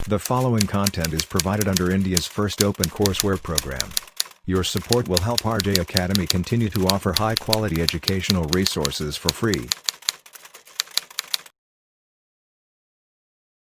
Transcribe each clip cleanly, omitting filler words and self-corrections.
The following content is provided under India's first open courseware program. Your support will help RJ Academy continue to offer high-quality educational resources for free.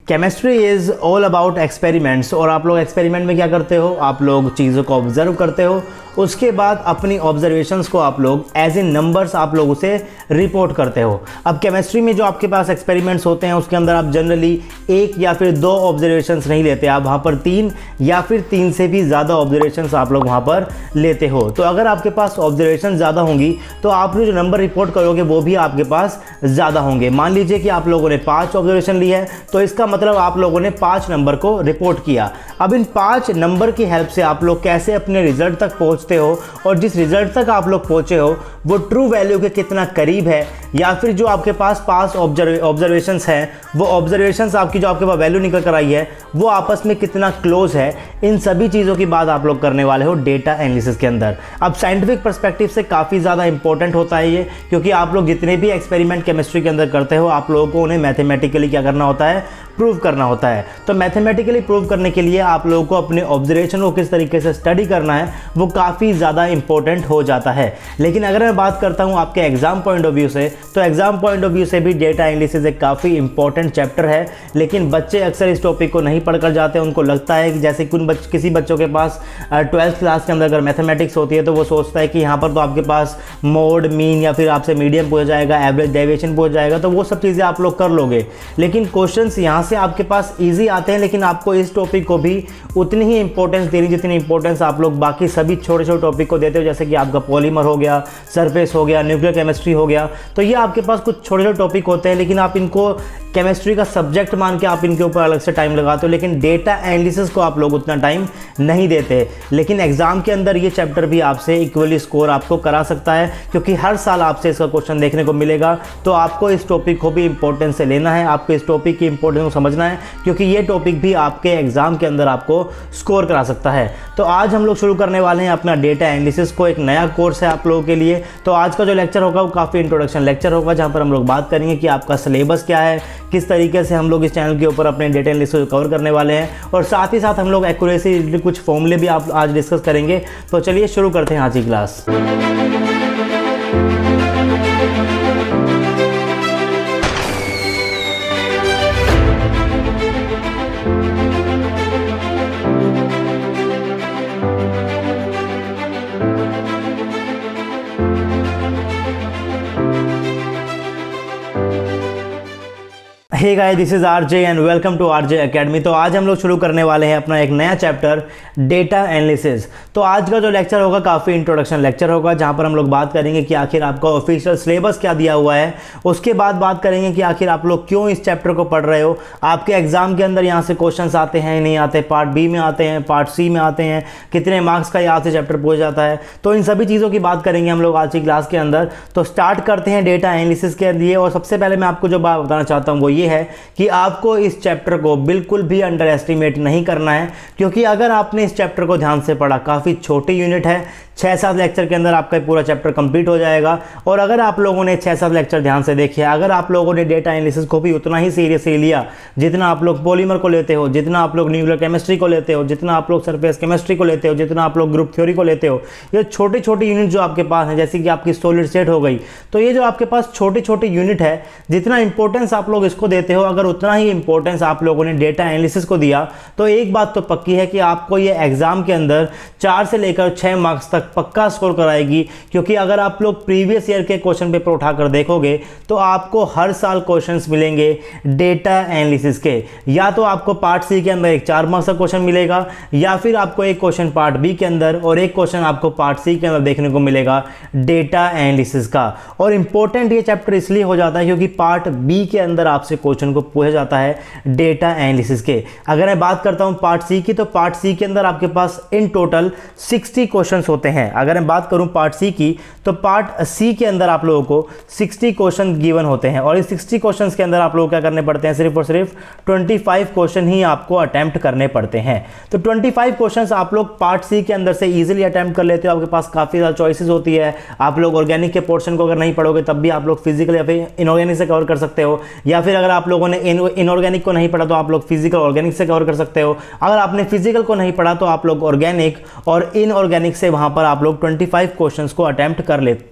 Chemistry is all about experiments. और आप लोग experiment में क्या करते हो, आप लोग चीज़ों को ऑब्जर्व करते हो, उसके बाद अपनी ऑब्जर्वेशंस को आप लोग एज इन नंबर्स आप लोग उसे रिपोर्ट करते हो। अब केमिस्ट्री में जो आपके पास एक्सपेरिमेंट्स होते हैं उसके अंदर आप जनरली एक या फिर दो ऑब्जर्वेशंस नहीं लेते, आप वहाँ पर तीन या फिर तीन से भी ज़्यादा ऑब्जर्वेशंस आप लोग वहाँ पर लेते हो। तो अगर आपके पास ऑब्जर्वेशन ज़्यादा होंगी तो आप जो नंबर रिपोर्ट करोगे वो भी आपके पास ज़्यादा होंगे। मान लीजिए कि आप लोगों ने 5 ऑब्जर्वेशन ली है तो इसका मतलब आप लोगों ने 5 नंबर को रिपोर्ट किया। अब इन 5 नंबर की हेल्प से आप लोग कैसे अपने रिजल्ट तक पहुंचते हो और जिस रिजल्ट तक आप लोग पहुंचे हो वो ट्रू वैल्यू के कितना करीब है, या फिर जो आपके पास पास ऑब्जर्वेशंस हैं वो ऑब्जर्वेशंस आपकी जो आपके पास वैल्यू निकल कर आई है वो आपस में कितना क्लोज है, इन सभी चीज़ों की बात आप लोग करने वाले हो डेटा एनालिसिस के अंदर। अब साइंटिफिक पर्सपेक्टिव से काफ़ी ज़्यादा इंपॉर्टेंट होता है ये, क्योंकि आप लोग जितने भी एक्सपेरिमेंट केमिस्ट्री के अंदर करते हो आप लोगों को उन्हें मैथमेटिकली क्या करना होता है, प्रूव करना होता है। तो मैथमेटिकली प्रूव करने के लिए आप लोगों को अपने ऑब्जर्वेशन को किस तरीके से स्टडी करना है वो काफ़ी ज़्यादा इंपॉर्टेंट हो जाता है। लेकिन अगर मैं बात करता हूँ आपके एग्जाम पॉइंट ऑफ व्यू से, तो एग्जाम पॉइंट ऑफ व्यू से भी डेटा एनालिसिस एक काफ़ी इंपॉर्टेंट चैप्टर है, लेकिन बच्चे अक्सर इस टॉपिक को नहीं पढ़कर जाते हैं। उनको लगता है कि जैसे किसी बच्चों के पास 12th क्लास के अंदर अगर मैथमेटिक्स होती है तो वो सोचता है कि यहाँ पर तो आपके पास मोड, मीन या फिर आपसे मीडियम पूछा जाएगा, एवरेज, डेविएशन पूछा जाएगा, तो वो सब चीज़ें आप लोग कर लोगे। लेकिन क्वेश्चंस यहाँ से आपके पास ईजी आते हैं, लेकिन आपको इस टॉपिक को भी उतनी ही इंपॉर्टेंस देनी जितनी इंपॉर्टेंस आप लोग बाकी सभी छोटे छोटे टॉपिक को देते हो, जैसे कि आपका पॉलीमर हो गया, सरफेस हो गया, न्यूक्लियर केमिस्ट्री हो गया। तो ये आपके पास कुछ छोटे छोटे टॉपिक होते हैं, लेकिन आप इनको केमिस्ट्री का सब्जेक्ट मान के आप इनके ऊपर अलग से टाइम लगाते हो, लेकिन डेटा एनालिसिस को आप लोग उतना टाइम नहीं देते। लेकिन एग्जाम के अंदर ये चैप्टर भी आपसे इक्वली स्कोर आपको करा सकता है, क्योंकि हर साल आपसे इसका क्वेश्चन देखने को मिलेगा। तो आपको इस टॉपिक को भी इंपॉर्टेंस से लेना है, आपको इस टॉपिक की इंपॉर्टेंस को समझना है, क्योंकि ये टॉपिक भी आपके एग्जाम के अंदर आपको स्कोर करा सकता है। तो आज हम लोग शुरू करने वाले हैं अपना डेटा एनालिसिस को, एक नया कोर्स है आप लोगों के लिए। तो आज का जो लेक्चर होगा वो काफ़ी इंट्रोडक्शन लेक्चर होगा, जहाँ पर हम लोग बात करेंगे कि आपका सिलेबस क्या है, किस तरीके से हम लोग इस चैनल के ऊपर अपने डेटा एनालिसिस को कवर करने वाले हैं, और साथ ही साथ हम लोग एक्यूरेसी कुछ फॉर्मूले भी आप आज डिस्कस करेंगे। तो चलिए शुरू करते हैं आज की class. Hey guys, this is RJ and welcome to RJ academy. तो आज हम लोग शुरू करने वाले हैं अपना एक नया चैप्टर डेटा एनालिसिस। तो आज का जो लेक्चर होगा काफ़ी इंट्रोडक्शन लेक्चर होगा, जहां पर हम लोग बात करेंगे कि आखिर आपका ऑफिशियल सिलेबस क्या दिया हुआ है। उसके बाद बात करेंगे कि आखिर आप लोग क्यों इस चैप्टर को पढ़ रहे हो, आपके एग्जाम के अंदर यहाँ से क्वेश्चन आते हैं नहीं आते, पार्ट बी में आते हैं, पार्ट सी में आते हैं, कितने मार्क्स का यहाँ से चैप्टर पूछ जाता है। तो इन सभी चीज़ों की बात करेंगे हम लोग आज की क्लास के अंदर। तो स्टार्ट करते हैं डेटा एनालिसिस के लिए। और सबसे पहले मैं आपको जो बात बताना चाहता हूँ वो ये है कि आपको इस चैप्टर को बिल्कुल भी अंडर एस्टिमेट नहीं करना है, क्योंकि अगर आपने इस चैप्टर को ध्यान से पढ़ा, काफ़ी छोटी यूनिट है, 6-7 लेक्चर के अंदर आपका पूरा चैप्टर कंप्लीट हो जाएगा। और अगर आप लोगों ने 6-7 लेक्चर ध्यान से देखे, अगर आप लोगों ने डेटा एनालिसिस को भी उतना ही सीरियसली लिया जितना आप लोग पॉलीमर को लेते हो, जितना आप लोग न्यूक्लियर केमिस्ट्री को लेते हो, जितना आप लोग सरफेस केमिस्ट्री को लेते हो, जितना आप लोग ग्रुप थ्योरी को लेते हो, ये छोटी छोटी यूनिट जो आपके पास है, जैसे कि आपकी सॉलिड स्टेट हो गई, तो ये जो आपके पास छोटी छोटी यूनिट है, जितना इंपॉर्टेंस आप लोग इसको देते हो, अगर उतना ही इंपॉर्टेंस आप लोगों ने डेटा एनालिसिस को दिया, तो एक बात तो पक्की है कि आपको ये एग्जाम के अंदर 4 से लेकर 6 मार्क्स तक पक्का स्कोर कराएगी। क्योंकि अगर आप लोग प्रीवियस ईयर के क्वेश्चन पेपर उठाकर देखोगे तो आपको हर साल क्वेश्चंस मिलेंगे डेटा एनालिसिस के। या तो आपको पार्ट सी के अंदर एक 4 मार्क्स का क्वेश्चन मिलेगा, या फिर आपको एक क्वेश्चन पार्ट बी के अंदर और एक क्वेश्चन आपको पार्ट सी के अंदर देखने को मिलेगा डेटा एनालिसिस का। और इंपॉर्टेंट ये चैप्टर इसलिए हो जाता है क्योंकि पार्ट बी के अंदर आपसे क्वेश्चन को पूछा जाता है डेटा एनालिसिस के। अगर मैं बात करता हूं पार्ट सी की, तो पार्ट सी के अंदर आपके पास इन टोटल 60 क्वेश्चंस होते हैं, अगर मैं बात करूं पार्ट सी की, तो पार्ट सी के अंदर आप लोगों को 60 क्वेश्चन गिवन होते हैं और इस 60 क्वेश्चंस के अंदर आप लोग क्या करने पड़ते हैं, सिर्फ और सिर्फ 25 क्वेश्चन ही आपको अटेम्प्ट करने पड़ते हैं। तो 25 क्वेश्चंस आप लोग पार्ट सी के अंदर से इजीली अटेम्प्ट कर लेते हो। आपके पास काफ़ी ज़्यादा चॉइसेस होती है। आप लोग ऑर्गेनिक के पोर्शन को अगर नहीं पढ़ोगे तब भी आप लोग फिजिकल या फिर इनऑर्गेनिक से कवर कर सकते हो, या फिर अगर आप लोगों ने इनऑर्गेनिक को नहीं पढ़ा तो आप लोग फिजिकल ऑर्गेनिक से कवर कर सकते हो। अगर आपने फिजिकल को नहीं पढ़ा तो आप लोग ऑर्गेनिक और इनऑर्गेनिक से वहां पर आप लोग 25 क्वेश्चंस को अटेम्प्ट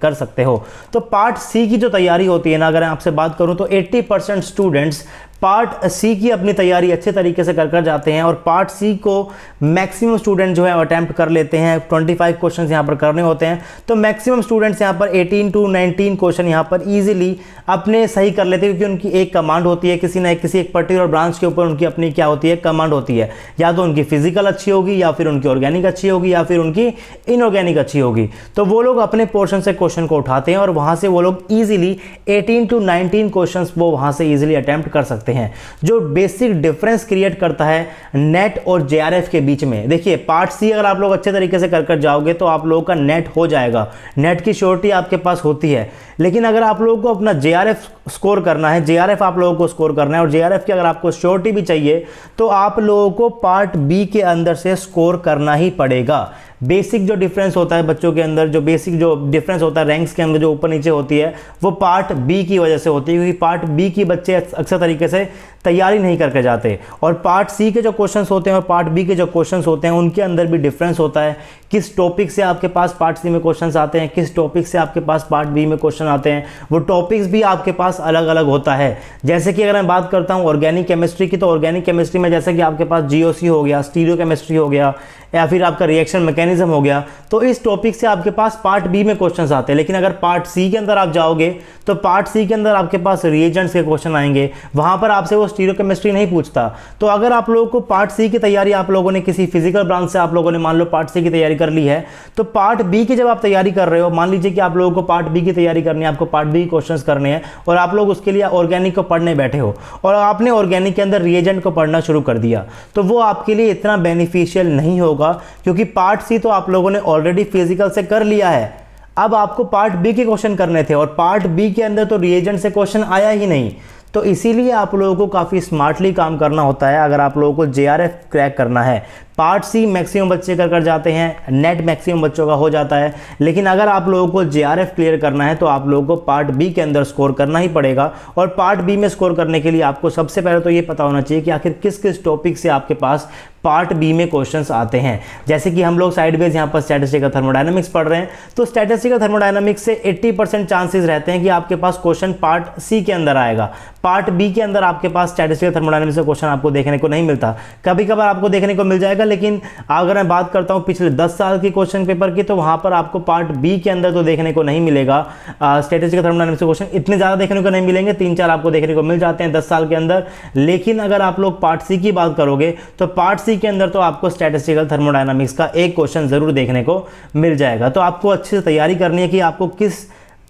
कर सकते हो। तो पार्ट सी की जो तैयारी होती है ना, अगर मैं आपसे बात करूं तो 80% स्टूडेंट्स पार्ट सी की अपनी तैयारी अच्छे तरीके से कर जाते हैं और पार्ट सी को मैक्सिमम स्टूडेंट जो है अटेम्प्ट कर लेते हैं। 25 क्वेश्चंस यहाँ पर करने होते हैं, तो मैक्सिमम स्टूडेंट्स यहाँ पर 18 to 19 क्वेश्चन यहाँ पर इजीली अपने सही कर लेते हैं, क्योंकि उनकी एक कमांड होती है, किसी एक पर्टिकुलर ब्रांच के ऊपर उनकी अपनी क्या होती है, कमांड होती है। या तो उनकी फिजिकल अच्छी होगी, या फिर उनकी ऑर्गेनिक अच्छी होगी, या फिर उनकी इनऑर्गेनिक अच्छी होगी। तो वो लोग अपने पोर्शन से क्वेश्चन को उठाते हैं और वहाँ से वो लोग ईजिली 18 to 19 क्वेश्चन वो वहाँ से ईजिली अटेम्प्ट कर सकते हैं। जो बेसिक डिफरेंस क्रिएट करता है नेट और जेआरएफ के बीच में, देखिए पार्ट सी अगर आप लोग अच्छे तरीके से कर जाओगे तो आप लोगों का नेट हो जाएगा, नेट की श्योरिटी आपके पास होती है। लेकिन अगर आप लोगों को अपना जेआरएफ स्कोर करना है, जेआरएफ आप लोगों को स्कोर करना है और जेआरएफ की अगर आपको श्योरिटी भी चाहिए तो आप लोगों को पार्ट बी के अंदर से स्कोर करना ही पड़ेगा। बेसिक जो डिफरेंस होता है बच्चों के अंदर, जो बेसिक जो डिफरेंस होता है रैंक्स के अंदर जो ऊपर नीचे होती है, वो पार्ट बी की वजह से होती है, क्योंकि पार्ट बी की बच्चे अक्सर तरीके से तैयारी नहीं करके जाते। और पार्ट सी के जो क्वेश्चंस होते हैं और पार्ट बी के जो क्वेश्चंस होते हैं उनके अंदर भी डिफरेंस होता है। किस टॉपिक से आपके पास पार्ट सी में क्वेश्चंस आते हैं, किस टॉपिक से आपके पास पार्ट बी में क्वेश्चन आते हैं, वो टॉपिक्स भी आपके पास अलग अलग होता है। जैसे कि अगर मैं बात करता हूँ ऑर्गेनिक केमिस्ट्री की, तो ऑर्गेनिक केमिस्ट्री में जैसे कि आपके पास जीओसी हो गया, स्टीरियो केमिस्ट्री हो गया, या फिर आपका रिएक्शन मैकेनिज्म हो गया, तो इस टॉपिक से आपके पास पार्ट बी में क्वेश्चंस आते हैं। लेकिन अगर पार्ट सी के अंदर आप जाओगे तो पार्ट सी के अंदर आपके पास रिएजेंट्स के क्वेश्चन आएंगे, वहां पर आपसे वो स्टीरियो केमिस्ट्री नहीं पूछता। तो अगर आप लोगों को पार्ट सी की तैयारी, आप लोगों ने किसी फिजिकल ब्रांच से आप लोगों ने मान लो पार्ट सी की तैयारी कर ली है, तो पार्ट बी की जब आप तैयारी कर रहे हो, मान लीजिए कि आप लोगों को पार्ट बी की तैयारी करनी है, आपको पार्ट बी क्वेश्चंस करने हैं और आप लोग उसके लिए ऑर्गेनिक को पढ़ने बैठे हो और आपने ऑर्गेनिक के अंदर रिएजेंट को पढ़ना शुरू कर दिया, तो वो आपके लिए इतना बेनिफिशियल नहीं होगा, क्योंकि पार्ट सी तो आप लोगों ने ऑलरेडी फिजिकल से कर लिया है। अब आपको पार्ट बी के क्वेश्चन करने थे और पार्ट बी के अंदर तो रिएजेंट से क्वेश्चन आया ही नहीं। तो इसीलिए आप लोगों को काफ़ी स्मार्टली काम करना होता है अगर आप लोगों को जेआरएफ क्रैक करना है। पार्ट सी मैक्सिमम बच्चे कर जाते हैं, नेट मैक्सिमम बच्चों का हो जाता है, लेकिन अगर आप लोगों को जेआरएफ क्लियर करना है तो आप लोगों को पार्ट बी के अंदर स्कोर करना ही पड़ेगा। और पार्ट बी में स्कोर करने के लिए आपको सबसे पहले तो ये पता होना चाहिए कि आखिर किस किस टॉपिक से आपके पास पार्ट बी में क्वेश्चंस आते हैं। जैसे कि हम लोग साइडवेज यहाँ पर स्टैटिस्टिकल थर्मोडायनामिक्स पढ़ रहे हैं, तो स्टैटिस्टिकल थर्मोडायनामिक्स से 80% चांसेस रहते हैं कि आपके पास क्वेश्चन पार्ट सी के अंदर आएगा। पार्ट बी के अंदर आपके पास स्टैटिस्टिकल थर्मोडायनामिक्स का क्वेश्चन आपको देखने को नहीं मिलता, कभी कभार आपको देखने को मिल जाएगा। लेकिन अगर मैं बात करता हूँ पिछले 10 साल की क्वेश्चन पेपर की, तो वहाँ पर आपको पार्ट बी के अंदर तो देखने को नहीं मिलेगा स्टैटिस्टिकल थर्मोडायनामिक्स के क्वेश्चन, इतने ज़्यादा देखने को नहीं मिलेंगे, 3-4 आपको देखने को मिल जाते हैं 10 साल के अंदर। लेकिन अगर आप लोग पार्ट सी की बात करोगे तो पार्ट सी के अंदर तो आपको स्टैटिस्टिकल थर्मोडायनामिक्स का एक क्वेश्चन जरूर देखने को मिल जाएगा। तो आपको अच्छे से तैयारी करनी है कि आपको किस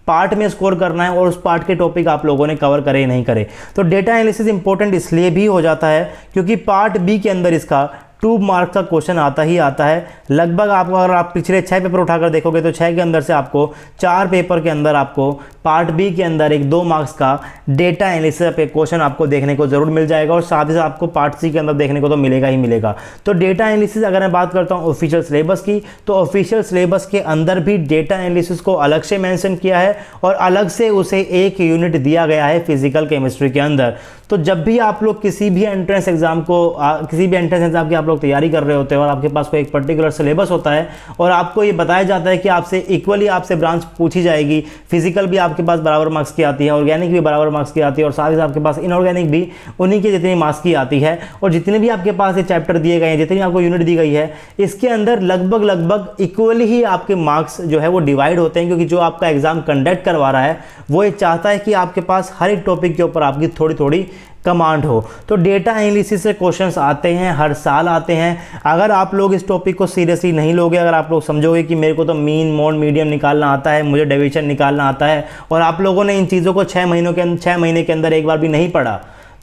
पार्ट में स्कोर करना है और उस पार्ट के टॉपिक आप लोगों ने कवर करे नहीं करे। तो डेटा एनालिसिस इंपॉर्टेंट इसलिए भी हो जाता है क्योंकि पार्ट बी के अंदर इसका 2 मार्क्स का क्वेश्चन आता ही आता है। लगभग आपको अगर आप पिछले 6 पेपर उठाकर देखोगे तो 6 के अंदर से आपको 4 पेपर के अंदर आपको पार्ट बी के अंदर एक 2 मार्क्स का डेटा एनालिसिस पे क्वेश्चन आपको देखने को जरूर मिल जाएगा और साथ ही साथ आपको पार्ट सी के अंदर देखने को तो मिलेगा ही मिलेगा। तो डेटा एनालिसिस अगर मैं बात करता हूँ ऑफिशियल सिलेबस की, तो ऑफिशियल सिलेबस के अंदर भी डेटा एनालिसिस को अलग से मेंशन किया है और अलग से उसे एक यूनिट दिया गया है फिजिकल केमिस्ट्री के अंदर। तो जब भी आप लोग किसी भी एंट्रेंस एग्जाम की आप लोग तैयारी कर रहे होते हैं और आपके पास कोई एक पर्टिकुलर सिलेबस होता है और आपको ये बताया जाता है कि आपसे इक्वली आपसे ब्रांच पूछी जाएगी, फिजिकल भी आपके पास बराबर मार्क्स की आती है, ऑर्गेनिक भी बराबर मार्क्स की आती है और साथ ही साथ आपके पास इनऑर्गेनिक भी उन्हीं के जितनी मार्क्स की आती है। और जितने भी आपके पास ये चैप्टर दिए गए हैं, जितनी आपको यूनिट दी गई है, इसके अंदर लगभग इक्वली ही आपके मार्क्स जो है वो डिवाइड होते हैं, क्योंकि जो आपका एग्जाम कंडक्ट करवा रहा है वो ये चाहता है कि आपके पास हर एक टॉपिक के ऊपर आपकी थोड़ी थोड़ी कमांड हो। तो डेटा एनालिसिस से क्वेश्चंस आते हैं, हर साल आते हैं। अगर आप लोग इस टॉपिक को सीरियसली नहीं लोगे, अगर आप लोग समझोगे कि मेरे को तो मीन मोड मीडियम निकालना आता है, मुझे डेविएशन निकालना आता है, और आप लोगों ने इन चीज़ों को 6 महीने के अंदर एक बार भी नहीं पढ़ा,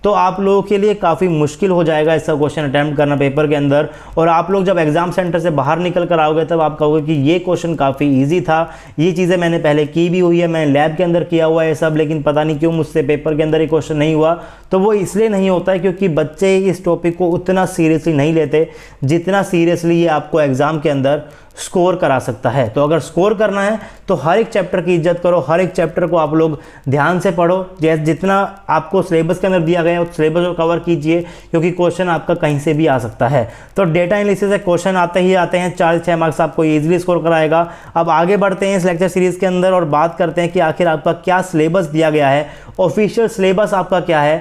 तो आप लोगों के लिए काफ़ी मुश्किल हो जाएगा इसका क्वेश्चन अटैम्प्ट करना पेपर के अंदर। और आप लोग जब एग्जाम सेंटर से बाहर निकल कर आओगे तब आप कहोगे कि ये क्वेश्चन काफ़ी ईजी था, ये चीज़ें मैंने पहले की भी हुई है, मैंने लैब के अंदर किया हुआ है सब, लेकिन पता नहीं क्यों मुझसे पेपर के अंदर ये क्वेश्चन नहीं हुआ। तो वो इसलिए नहीं होता है क्योंकि बच्चे इस टॉपिक को उतना सीरियसली नहीं लेते जितना सीरियसली ये आपको एग्जाम के अंदर स्कोर करा सकता है। तो अगर स्कोर करना है तो हर एक चैप्टर की इज्जत करो, हर एक चैप्टर को आप लोग ध्यान से पढ़ो, जैसे जितना आपको सिलेबस के अंदर दिया गया है उस सिलेबस को कवर कीजिए, क्योंकि क्वेश्चन आपका कहीं से भी आ सकता है। तो डेटा एनालिसिस से क्वेश्चन आते ही आते हैं, 4-6 मार्क्स आपको ईजिली स्कोर कराएगा। अब आगे बढ़ते हैं इस लेक्चर सीरीज के अंदर और बात करते हैं कि आखिर आपका क्या सिलेबस दिया गया है, ऑफिशियल सिलेबस आपका क्या है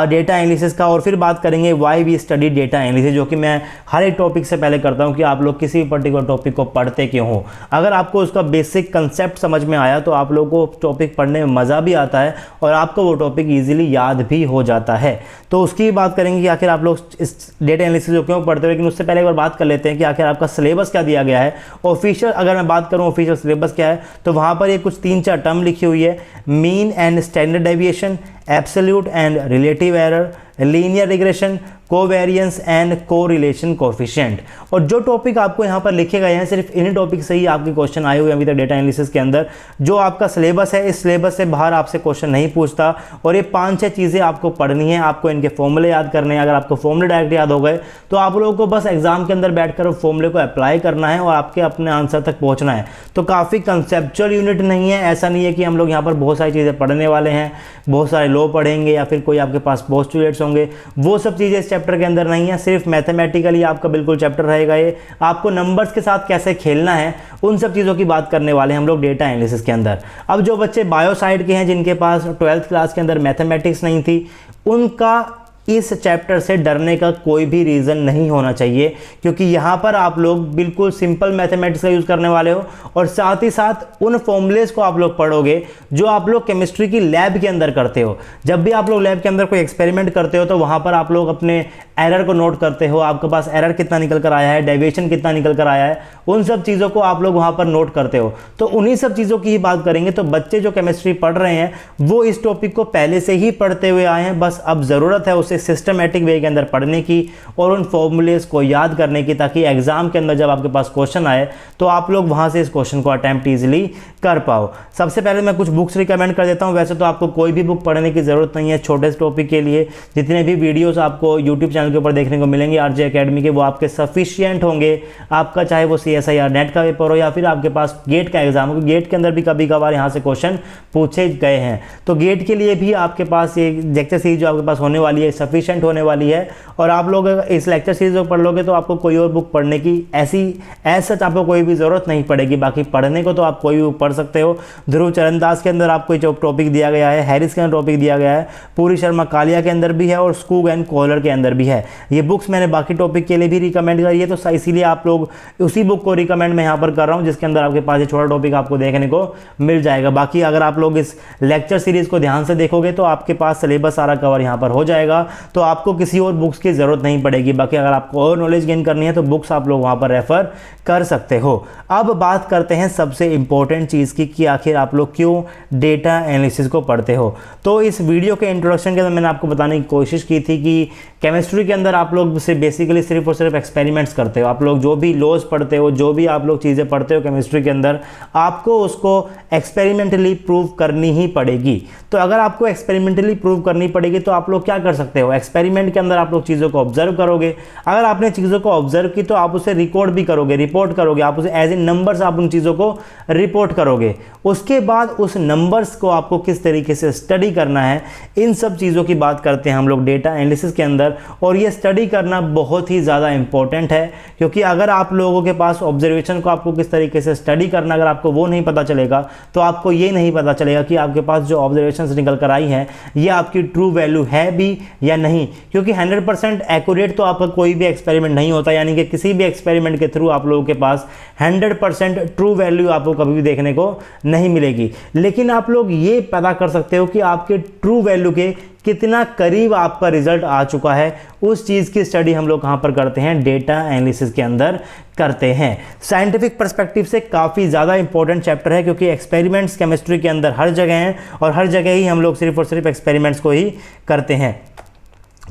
डेटा एनालिसिस का, और फिर बात करेंगे why we study data analysis, जो कि मैं हर एक टॉपिक से पहले करता हूं कि आप लोग किसी भी पर्टिकुलर टॉपिक को पढ़ते क्यों हो। अगर आपको उसका बेसिक कंसेप्ट समझ में आया तो आप लोगों को टॉपिक पढ़ने में मज़ा भी आता है और आपको वो टॉपिक ईजिली याद भी हो जाता है। तो उसकी बात करेंगे कि आखिर आप लोग इस डेटा एनालिसिस को क्यों पढ़ते हो, लेकिन उससे पहले एक बार बात कर लेते हैं कि आखिर आपका सिलेबस क्या दिया गया है। ऑफिशियल अगर मैं बात करूँ ऑफिशियल सिलेबस क्या है, तो वहाँ पर ये कुछ 3-4 टर्म लिखी हुई है, mean and standard deviation, absolute and relative error, linear regression, covariance and correlation coefficient. और जो टॉपिक आपको यहाँ पर लिखे गए हैं सिर्फ इन्हीं टॉपिक से ही आपके क्वेश्चन आए हुए हैं अभी तक डेटा एनालिसिस के अंदर। जो आपका सिलेबस है इस सिलेबस से बाहर आपसे क्वेश्चन नहीं पूछता, और ये 5-6 चीज़ें आपको पढ़नी है, आपको इनके फॉर्मूले याद करने हैं। अगर आपको फॉर्मूले डायरेक्ट याद हो गए तो आप लोगों को बस एग्जाम के अंदर बैठकर फॉर्मूले को अप्लाई करना है और आपके अपने आंसर तक पहुँचना है। तो काफ़ी कंसेप्चुअल यूनिट नहीं है, ऐसा नहीं है कि हम लोग यहाँ पर बहुत सारी चीज़ें पढ़ने वाले हैं, बहुत सारे लॉ पढ़ेंगे या फिर कोई आपके पास पोस्टुलेट्स होंगे, वो सब चीज़ें इस चैप्टर के अंदर नहीं है। सिर्फ मैथमेटिकली आपका बिल्कुल चैप्टर रहेगा ये, आपको नंबर्स के साथ कैसे खेलना है उन सब चीज़ों की बात करने वाले हैं हम लोग डेटा एनालिसिस के अंदर। अब जो बच्चे बायो साइड के हैं जिनके पास 12th क्लास के अंदर मैथमेटिक्स नहीं थी, उनका इस चैप्टर से डरने का कोई भी रीज़न नहीं होना चाहिए, क्योंकि यहाँ पर आप लोग बिल्कुल सिंपल मैथमेटिक्स का यूज़ करने वाले हो और साथ ही साथ उन फॉर्मूलेस को आप लोग पढ़ोगे जो आप लोग केमिस्ट्री की लैब के अंदर करते हो। जब भी आप लोग लैब के अंदर कोई एक्सपेरिमेंट करते हो तो वहाँ पर आप लोग अपने एरर को नोट करते हो, आपके पास एरर कितना निकल कर आया है, डेविएशन कितना निकल कर आया है, उन सब चीज़ों को आप लोग वहाँ पर नोट करते हो। तो उन्हीं सब चीज़ों की ही बात करेंगे। तो बच्चे जो केमिस्ट्री पढ़ रहे हैं वो इस टॉपिक को पहले से ही पढ़ते हुए आए हैं, बस अब ज़रूरत है उसे सिस्टमेटिक वे के अंदर पढ़ने की और उन फॉर्मूलेस को याद करने की, ताकि एग्जाम के अंदर जब आपके पास क्वेश्चन आए तो आप लोग वहां से इस क्वेश्चन को अटेम्प्ट इजीली कर पाओ। सबसे पहले मैं कुछ बुक्स रिकमेंड कर देता हूं। वैसे तो आपको कोई भी बुक पढ़ने की जरूरत नहीं है, छोटे से टॉपिक के लिए जितने भी वीडियोस आपको यूट्यूब चैनल के ऊपर देखने को मिलेंगे आरजे एकेडमी के, वो आपके सफिशियंट होंगे। आपका चाहे वो CSIR नेट का पेपर हो या फिर आपके पास गेट का एग्जाम हो, गेट के अंदर भी कभी कभार यहाँ से क्वेश्चन पूछे गए हैं, तो गेट के लिए भी आपके पास ये लेक्चर सीरीज जो आपके पास होने वाली है सफिशियंट होने वाली है। और आप लोग इस लेक्चर सीरीज को पढ़ लोगे तो आपको कोई और बुक पढ़ने की ऐसी सच आपको कोई भी जरूरत नहीं पड़ेगी। बाकी पढ़ने को तो आप कोई भी बुक पढ़ सकते हो। ध्रुव चरणदास के अंदर आपको जो टॉपिक दिया गया है, हैरिस के अंदर टॉपिक दिया गया है, पूरी शर्मा कालिया के अंदर भी है और स्कूग एंड कॉलर के अंदर भी है। ये बुक्स मैंने बाकी टॉपिक के लिए भी रिकमेंड करी है, तो इसीलिए आप लोग उसी बुक को रिकमेंड मैं यहाँ पर कर रहा हूँ जिसके अंदर आपके पास ये छोटा टॉपिक आपको देखने को मिल जाएगा। बाकी अगर आप लोग इस लेक्चर सीरीज को ध्यान से देखोगे तो आपके पास सिलेबस सारा कवर यहाँ पर हो जाएगा, तो आपको किसी और बुक्स की जरूरत नहीं पड़ेगी। बाकी अगर आपको और नॉलेज गेन करनी है तो बुक्स आप लोग वहाँ पर रेफर कर सकते हो। अब बात करते हैं सबसे इंपॉर्टेंट चीज़ की कि आखिर आप लोग क्यों डेटा एनालिसिस को पढ़ते हो। तो इस वीडियो के इंट्रोडक्शन के अंदर मैंने आपको बताने की कोशिश की थी कि केमिस्ट्री के अंदर आप लोग से बेसिकली सिर्फ और सिर्फ एक्सपेरिमेंट्स करते हो। आप लोग जो भी लॉज पढ़ते हो, जो भी आप लोग चीज़ें पढ़ते हो केमिस्ट्री के अंदर, आपको उसको एक्सपेरिमेंटली प्रूव करनी ही पड़ेगी। तो अगर आपको एक्सपेरिमेंटली प्रूव करनी पड़ेगी तो आप लोग क्या कर सकते हो, एक्सपेरिमेंट के अंदर आप लोग चीज़ों को ऑब्जर्व करोगे। अगर आपने चीज़ों को ऑब्जर्व की तो आप उसे रिकॉर्ड भी करोगे, रिपोर्ट करोगे, आप उसे एज ए नंबर्स आप उन चीज़ों को रिपोर्ट करोगे। उसके बाद उस नंबर्स को आपको किस तरीके से स्टडी करना है, इन सब चीज़ों की बात करते हैं हम लोग डेटा एनालिसिस के अंदर। और ये स्टडी करना बहुत ही ज़्यादा इंपॉर्टेंट है, क्योंकि अगर आप लोगों के पास ऑब्जर्वेशन को आपको किस तरीके से स्टडी करना, अगर आपको वो नहीं पता चलेगा तो आपको ये नहीं पता चलेगा कि आपके पास जो ऑब्जर्वेशंस निकल कर आई हैं ये आपकी ट्रू वैल्यू है भी या नहीं। क्योंकि 100% एक्यूरेट तो आपका कोई भी एक्सपेरिमेंट नहीं होता, यानी कि किसी भी एक्सपेरिमेंट के थ्रू आप लोगों के पास 100% ट्रू वैल्यू आपको कभी भी देखने को नहीं मिलेगी। लेकिन आप लोग ये पता कर सकते हो कि आपके ट्रू वैल्यू के कितना करीब आपका रिजल्ट आ चुका है। उस चीज़ की स्टडी हम लोग कहाँ पर करते हैं, डेटा एनालिसिस के अंदर करते हैं। साइंटिफिक पर्सपेक्टिव से काफ़ी ज़्यादा इंपॉर्टेंट चैप्टर है, क्योंकि एक्सपेरिमेंट्स केमिस्ट्री के अंदर हर जगह हैं और हर जगह ही हम लोग सिर्फ और सिर्फ एक्सपेरिमेंट्स को ही करते हैं।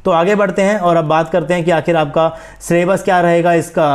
तो आगे बढ़ते हैं और अब बात करते हैं कि आखिर आपका सिलेबस क्या रहेगा इसका,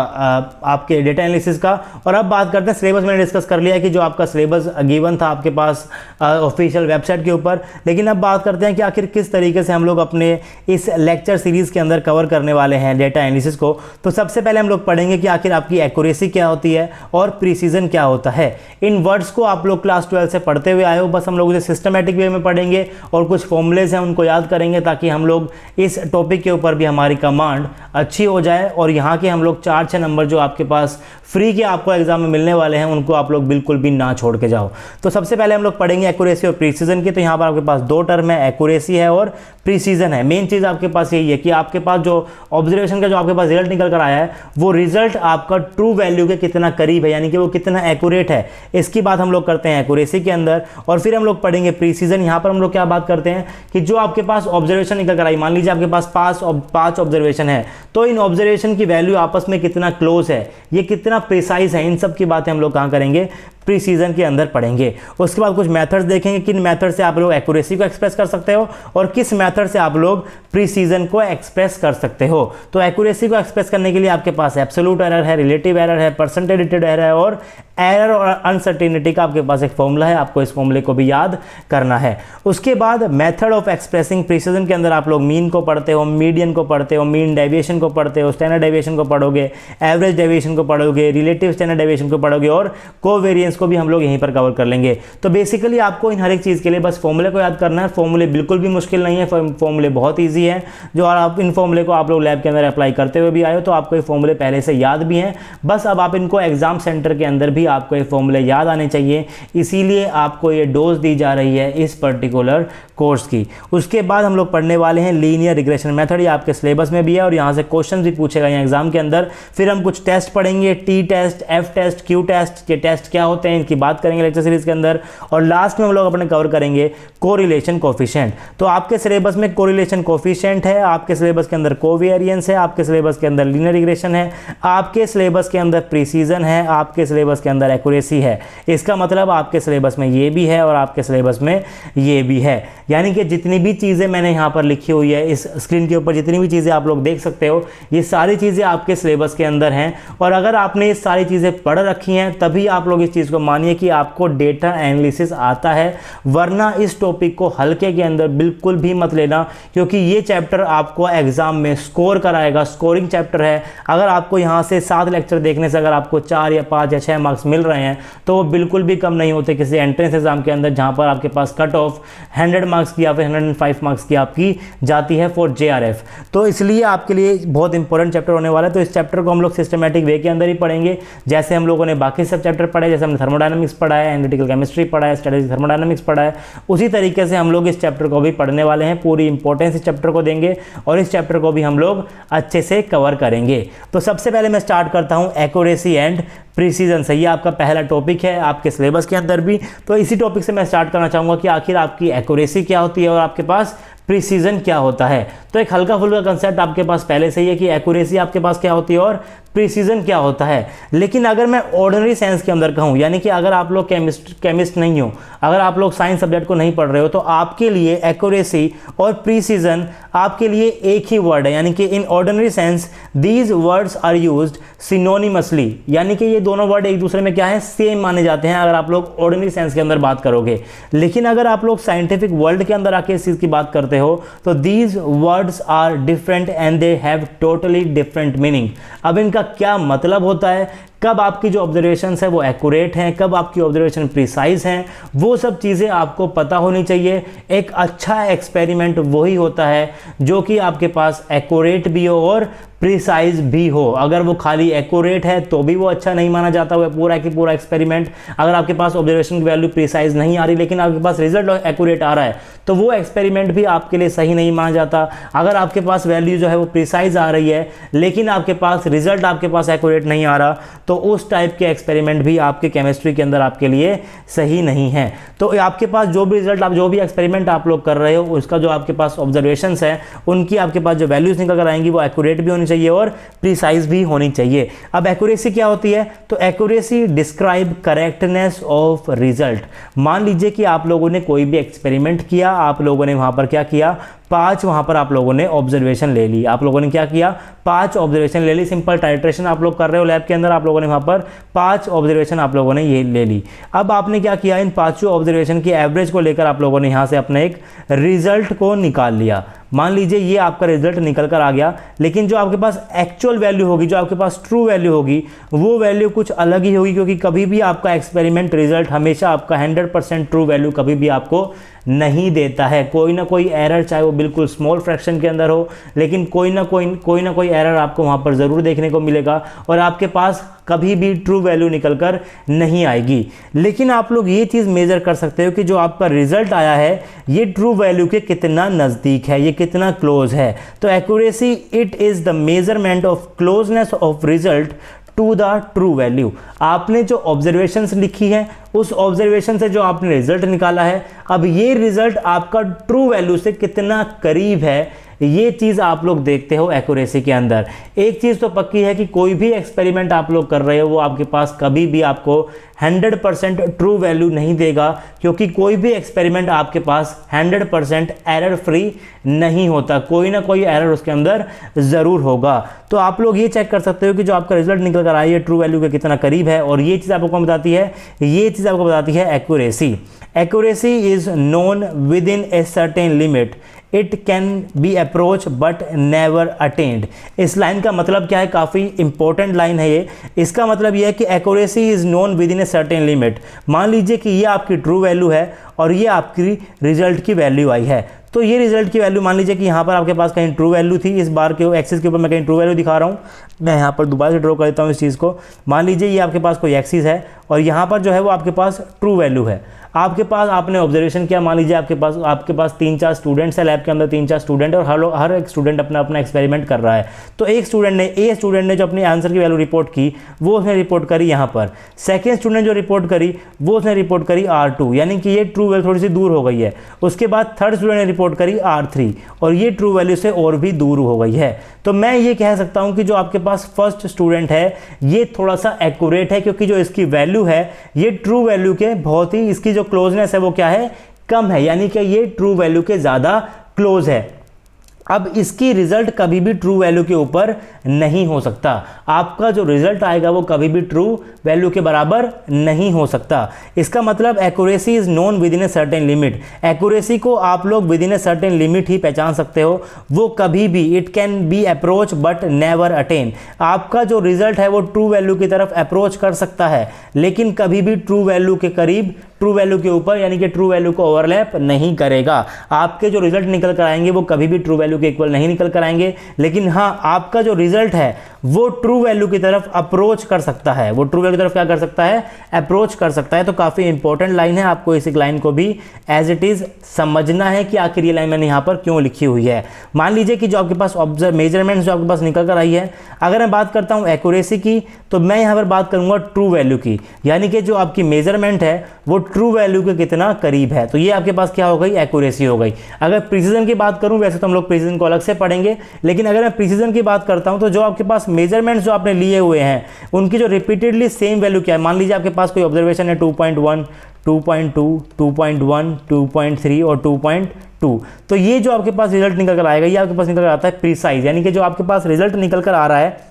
आपके डेटा एनालिसिस का। और अब बात करते हैं, सिलेबस मैंने डिस्कस कर लिया है कि जो आपका सिलेबस गिवन था आपके पास ऑफिशियल वेबसाइट के ऊपर, लेकिन अब बात करते हैं कि आखिर किस तरीके से हम लोग अपने इस लेक्चर सीरीज़ के अंदर कवर करने वाले हैं डेटा एनालिसिस को। तो सबसे पहले हम लोग पढ़ेंगे कि आखिर आपकी एक्यूरेसी क्या होती है और प्रीसीजन क्या होता है। इन वर्ड्स को आप लोग क्लास 12 से पढ़ते हुए आए हो, बस हम लोग उसे सिस्टमैटिक वे में पढ़ेंगे और कुछ फॉर्मूलेज हैं उनको याद करेंगे ताकि हम लोग इस टॉपिक के ऊपर भी हमारी कमांड अच्छी हो जाए और यहाँ के हम लोग 4-6 नंबर जो आपके पास फ्री के आपको एग्जाम में मिलने वाले हैं उनको आप लोग बिल्कुल भी ना छोड़ के जाओ। तो सबसे पहले हम लोग पढ़ेंगे एक्यूरेसी और प्रीसीजन की। तो यहाँ पर आपके पास दो टर्म है, एक्यूरेसी है और प्रीसीजन है। मेन चीज़ आपके पास यही है कि आपके पास जो ऑब्जर्वेशन का जो आपके पास रिजल्ट निकल कर आया है वो रिजल्ट आपका ट्रू वैल्यू के कितना करीब है, यानी कि वो कितना एक्यूरेट है, इसकी बात हम लोग करते हैं एक्यूरेसी के अंदर। और फिर हम लोग पढ़ेंगे प्रीसीजन। यहाँ पर हम लोग क्या बात करते हैं कि जो आपके पास ऑब्जर्वेशन निकल कर आई, मान लीजिए आपके पास 5 ऑब्जर्वेशन है, तो इन ऑब्जर्वेशन की वैल्यू आपस में कितना क्लोज है, ये कितना प्रिसाइज है, इन सब की बातें हम लोग कहाँ करेंगे, प्रीसीजन के अंदर पढ़ेंगे। उसके बाद कुछ मेथड्स देखेंगे, किन मेथड से आप लोग एक्यूरेसी को एक्सप्रेस कर सकते हो और किस मेथड से आप लोग प्रीसीजन को एक्सप्रेस कर सकते हो। तो एक्यूरेसी को एक्सप्रेस करने के लिए आपके पास एब्सोल्यूट एरर है, रिलेटिव एरर है, परसेंटेज रिलेटेड एरर है और एरर और अनसर्टेनिटी का आपके पास एक फॉर्मूला है, आपको इस फॉर्मूले को भी याद करना है। उसके बाद मेथड ऑफ एक्सप्रेसिंग प्रीसीजन के अंदर आप लोग मीन को पढ़ते हो, मीडियन को पढ़ते हो, मीन डेविएशन को पढ़ते हो, स्टैंडर्ड डेविएशन को पढ़ोगे, एवरेज डेविएशन को पढ़ोगे, रिलेटिव स्टैंडर्ड डेविएशन को पढ़ोगे और कोवेरिएंस को भी हम लोग यहीं पर कवर कर लेंगे। तो बेसिकली आपको इन हर एक चीज़ के लिए बस फॉर्मूले को याद करना है। फॉर्मूले बिल्कुल भी मुश्किल नहीं है, फॉर्मूले बहुत ईजी है। जो आप इन फॉर्मूले को आप लोग लैब के अंदर अप्लाई करते हुए भी आए हो तो आपको ये फॉर्मूले पहले से याद भी हैं, बस अब आप इनको एग्जाम सेंटर के अंदर भी आपको ये फॉर्मूले याद आने चाहिए, इसीलिए आपको ये डोज दी जा रही है इस पर्टिकुलर कोर्स की। उसके बाद हम लोग पढ़ने वाले हैं लीनियर रिग्रेशन मेथड, ये आपके सिलेबस में भी है और यहाँ से क्वेश्चन भी पूछेगा यहाँ एग्जाम के अंदर। फिर हम कुछ टेस्ट पढ़ेंगे, T test, F test, Q test, ये टेस्ट क्या होते हैं इनकी बात करेंगे लेक्चर सीरीज के अंदर। और लास्ट में हम लोग अपने कवर करेंगे कोरिलेशन कोफिशिएंट। तो आपके सिलेबस में कोरिलेशन कोफिशिएंट है, आपके सिलेबस के अंदर कोवेरिएंस है, आपके सिलेबस के अंदर लीनियर रिग्रेशन है, आपके सिलेबस के अंदर प्रीसीजन है, आपके सिलेबस के अंदर एक्यूरेसी है। इसका मतलब आपके सिलेबस में ये भी है और आपके सिलेबस में ये भी है, यानी कि जितनी भी चीज़ें मैंने यहाँ पर लिखी हुई है इस स्क्रीन के ऊपर, जितनी भी चीज़ें आप लोग देख सकते हो, ये सारी चीज़ें आपके सिलेबस के अंदर हैं। और अगर आपने ये सारी चीज़ें पढ़ रखी हैं तभी आप लोग इस चीज़ को मानिए कि आपको डेटा एनालिसिस आता है, वरना इस टॉपिक को हल्के के अंदर बिल्कुल भी मत लेना, क्योंकि ये चैप्टर आपको एग्जाम में स्कोर कराएगा, स्कोरिंग चैप्टर है। अगर आपको यहाँ से 7 लेक्चर देखने से अगर आपको 4 या 5 या 6 मार्क्स मिल रहे हैं तो वो बिल्कुल भी कम नहीं होते किसी एंट्रेंस एग्जाम के अंदर, जहाँ पर आपके पास कट ऑफ 100 मार्क्स की या फिर 105 मार्क्स की आपकी जाती है फॉर JRF। तो इसलिए आपके लिए बहुत इंपॉर्टेंट चैप्टर होने वाला है। तो इस चैप्टर को हम लोग सिस्टमैटिक वे के अंदर ही पढ़ेंगे, जैसे हम लोगों ने बाकी सब चैप्टर पढ़े, जैसे हमने थर्मोडायनामिक्स पढ़ा है, एनालिटिकल केमिस्ट्री पढ़ा है, स्ट्रेटेजिक थर्मोडायनामिक्स पढ़ा है, उसी तरीके से हम लोग इस चैप्टर को भी पढ़ने वाले हैं। पूरी इंपॉर्टेंस इस चैप्टर को देंगे और इस चैप्टर को भी हम लोग अच्छे से कवर करेंगे। तो सबसे पहले मैं स्टार्ट करता हूं एक्यूरेसी एंड प्रीसीजन से। ये आपका पहला टॉपिक है आपके सिलेबस के अंदर भी, तो इसी टॉपिक से मैं स्टार्ट करना चाहूँगा कि आखिर आपकी एक्यूरेसी क्या होती है और आपके पास प्रीसीजन क्या होता है। तो एक हल्का फुल्का कंसेप्ट आपके पास पहले से ही है कि एक्यूरेसी आपके पास क्या होती है और प्रीसीजन क्या होता है। लेकिन अगर मैं ऑर्डिनरी साइंस के अंदर कहूँ, यानी कि अगर आप लोग केमिस्ट नहीं हो, अगर आप लोग साइंस सब्जेक्ट को नहीं पढ़ रहे हो, तो आपके लिए एक्यूरेसी और प्रीसीजन आपके लिए एक ही वर्ड है, यानी कि in ordinary sense these words are used synonymously, यानी कि ये दोनों वर्ड एक दूसरे में क्या है, सेम माने जाते हैं अगर आप लोग ऑर्डिनरी सेंस के अंदर बात करोगे। लेकिन अगर आप लोग साइंटिफिक वर्ल्ड के अंदर आके इस चीज़ की बात करते हो तो these words are different and they have totally different meaning. अब इनका क्या मतलब होता है, कब आपकी जो ऑब्जर्वेशंस है वो एक्यूरेट हैं, कब आपकी ऑब्जर्वेशन प्रिसाइज हैं, वो सब चीज़ें आपको पता होनी चाहिए। एक अच्छा एक्सपेरिमेंट वही होता है जो कि आपके पास एक्यूरेट भी हो और प्रिसाइज भी हो। अगर वो खाली एक्यूरेट है तो भी वो अच्छा नहीं माना जाता, वो पूरा कि पूरा एक्सपेरिमेंट। अगर आपके पास ऑब्जर्वेशन की वैल्यू प्रिसाइज नहीं आ रही लेकिन आपके पास रिजल्ट एक्यूरेट आ रहा है तो वो एक्सपेरिमेंट भी आपके लिए सही नहीं माना जाता। अगर आपके पास वैल्यू जो है वो प्रिसाइज आ रही है लेकिन आपके पास रिजल्ट आपके पास एक्यूरेट नहीं आ रहा, तो उस टाइप के एक्सपेरिमेंट भी आपके केमिस्ट्री के अंदर आपके लिए सही नहीं है। तो आपके पास जो भी रिजल्ट, आप जो भी एक्सपेरिमेंट आप लोग कर रहे हो, उसका जो आपके पास ऑब्जर्वेशंस है उनकी आपके पास जो वैल्यूज निकल कर आएंगी वो एक्यूरेट भी होनी चाहिए और प्रिसाइज भी होनी चाहिए। अब एक्यूरेसी क्या होती है, तो accuracy describe correctness of result. मान लीजिए कि आप लोगों ने कोई भी एक्सपेरिमेंट किया, आप लोगों ने वहां पर क्या किया, 5 वहाँ पर आप लोगों ने ऑब्जर्वेशन ले ली। आप लोगों ने क्या किया, 5 ऑब्जर्वेशन ले ली। सिंपल टाइट्रेशन आप लोग कर रहे हो लैब के अंदर, आप लोगों ने वहाँ पर 5 ऑब्जर्वेशन आप लोगों ने ये ले ली। अब आपने क्या किया, इन 5 ऑब्जर्वेशन की एवरेज को लेकर आप लोगों ने यहाँ से अपना एक रिजल्ट को निकाल लिया। मान लीजिए ये आपका रिजल्ट निकल कर आ गया, लेकिन जो आपके पास एक्चुअल वैल्यू होगी, जो आपके पास ट्रू वैल्यू होगी, वो वैल्यू कुछ अलग ही होगी, क्योंकि कभी भी आपका एक्सपेरिमेंट रिजल्ट हमेशा आपका 100% ट्रू वैल्यू कभी भी आपको नहीं देता है। कोई ना कोई एरर, चाहे वो बिल्कुल स्मॉल फ्रैक्शन के अंदर हो, लेकिन कोई ना कोई एरर आपको वहाँ पर ज़रूर देखने को मिलेगा और आपके पास कभी भी ट्रू वैल्यू निकल कर नहीं आएगी। लेकिन आप लोग ये चीज़ मेज़र कर सकते हो कि जो आपका रिजल्ट आया है ये ट्रू वैल्यू के कितना नज़दीक है, ये कितना क्लोज है। तो accuracy it is the measurement of closeness of result to the true value. आपने जो ऑब्जर्वेशंस लिखी है उस ऑब्जर्वेशन से जो आपने रिजल्ट निकाला है, अब ये रिजल्ट आपका ट्रू वैल्यू से कितना करीब है, ये चीज़ आप लोग देखते हो एक्यूरेसी के अंदर। एक चीज़ तो पक्की है कि कोई भी एक्सपेरिमेंट आप लोग कर रहे हो वो आपके पास कभी भी आपको 100% ट्रू वैल्यू नहीं देगा, क्योंकि कोई भी एक्सपेरिमेंट आपके पास 100% एरर फ्री नहीं होता, कोई ना कोई एरर उसके अंदर ज़रूर होगा। तो आप लोग ये चेक कर सकते हो कि जो आपका रिजल्ट निकल कर आई है ट्रू वैल्यू के कितना करीब है, और ये चीज़ आपको कौन बताती है, ये चीज़ आपको बताती है accuracy. Accuracy is known within a certain limit, it can be approach but never attend. इस लाइन का मतलब क्या है, काफ़ी इंपॉर्टेंट लाइन है ये। इसका मतलब ये है कि accuracy is known within a certain limit. मान लीजिए कि ये आपकी ट्रू वैल्यू है और ये आपकी रिजल्ट की वैल्यू आई है, तो ये रिजल्ट की वैल्यू मान लीजिए कि यहाँ पर आपके पास कहीं ट्रू वैल्यू थी, इस बार के एक्सिस के ऊपर मैं कहीं ट्रू वैल्यू दिखा रहा हूँ। मैं यहाँ पर दोबारा से ड्रॉ कर देता हूँ इस चीज़ को। मान लीजिए ये आपके पास कोई एक्सिस है और यहाँ पर जो है वो आपके पास ट्रू वैल्यू है। आपके पास आपने ऑब्जर्वेशन किया, मान लीजिए आपके पास 3-4 स्टूडेंट्स हैं लैब के अंदर, 3-4 स्टूडेंट, और हर एक स्टूडेंट अपना एक्सपेरिमेंट कर रहा है। तो एक स्टूडेंट ने जो अपनी आंसर की वैल्यू रिपोर्ट की वो उसने रिपोर्ट करी यहाँ पर। सेकेंड स्टूडेंट जो रिपोर्ट करी वो उसने रिपोर्ट करी R2, यानी कि ये ट्रू वैल्यू थोड़ी सी दूर हो गई है। उसके बाद थर्ड स्टूडेंट ने रिपोर्ट करी R3 और ये ट्रू वैल्यू से और भी दूर हो गई है। तो मैं ये कह सकता हूँ कि जो आपके पास फर्स्ट स्टूडेंट है ये थोड़ा सा एक्यूरेट है, क्योंकि जो इसकी वैल्यू है ये ट्रू वैल्यू के बहुत ही, इसकी जो क्लोजनेस है वो क्या है, कम है, यानी कि ये ट्रू वैल्यू के ज़्यादा क्लोज है। अब इसकी रिजल्ट कभी भी ट्रू वैल्यू के ऊपर नहीं हो सकता। आपका जो रिजल्ट आएगा वो कभी भी ट्रू वैल्यू के बराबर नहीं हो सकता। इसका मतलब accuracy is known within a certain limit. Accuracy को आप लोग within a certain limit ही पहचान सकते हो। वो कभी भी, it can be approach but never attain. आपका जो रिजल्ट है वो ट्रू वैल्यू की तरफ अप्रोच कर सकता है, लेकिन कभी भी ट्रू वैल्यू के करीब, ट्रू वैल्यू के ऊपर, यानी कि ट्रू वैल्यू को ओवरलैप नहीं करेगा। आपके जो रिजल्ट निकल कर आएंगे वो कभी भी ट्रू वैल्यू के इक्वल नहीं निकल कर आएंगे, लेकिन हाँ आपका जो रिजल्ट है वो ट्रू वैल्यू की तरफ अप्रोच कर सकता है। वो ट्रू वैल्यू की तरफ क्या कर सकता है, अप्रोच कर सकता है। तो काफ़ी इंपॉर्टेंट लाइन है, आपको इस लाइन को भी एज इट इज़ समझना है कि आखिर ये लाइन मैंने यहाँ पर क्यों लिखी हुई है। मान लीजिए कि जो आपके पास मेजरमेंट्स जो आपके पास निकल कर आई है, अगर मैं बात करता हूँ एक्यूरेसी की, तो मैं यहाँ पर बात करूँगा ट्रू वैल्यू की, यानी कि जो आपकी मेजरमेंट है वो ट्रू वैल्यू के कितना करीब है। तो ये आपके पास क्या हो गई, एक्यूरेसी हो गई। अगर प्रिसीजन की बात करूं, वैसे तो हम लोग प्रिसीजन को अलग से पढ़ेंगे, लेकिन अगर मैं प्रिसीजन की बात करता हूं तो जो आपके पास मेजरमेंट्स जो आपने लिए हुए हैं उनकी जो रिपीटेडली सेम वैल्यू क्या है। मान लीजिए आपके पास कोई ऑब्जर्वेशन है 2.1, 2.2, 2.1, 2.3 और 2.2, तो ये जो आपके पास रिजल्ट निकल कर आएगा ये आपके पास निकल कर आता है प्रीसाइज, यानी कि जो आपके पास रिजल्ट निकल कर आ रहा है,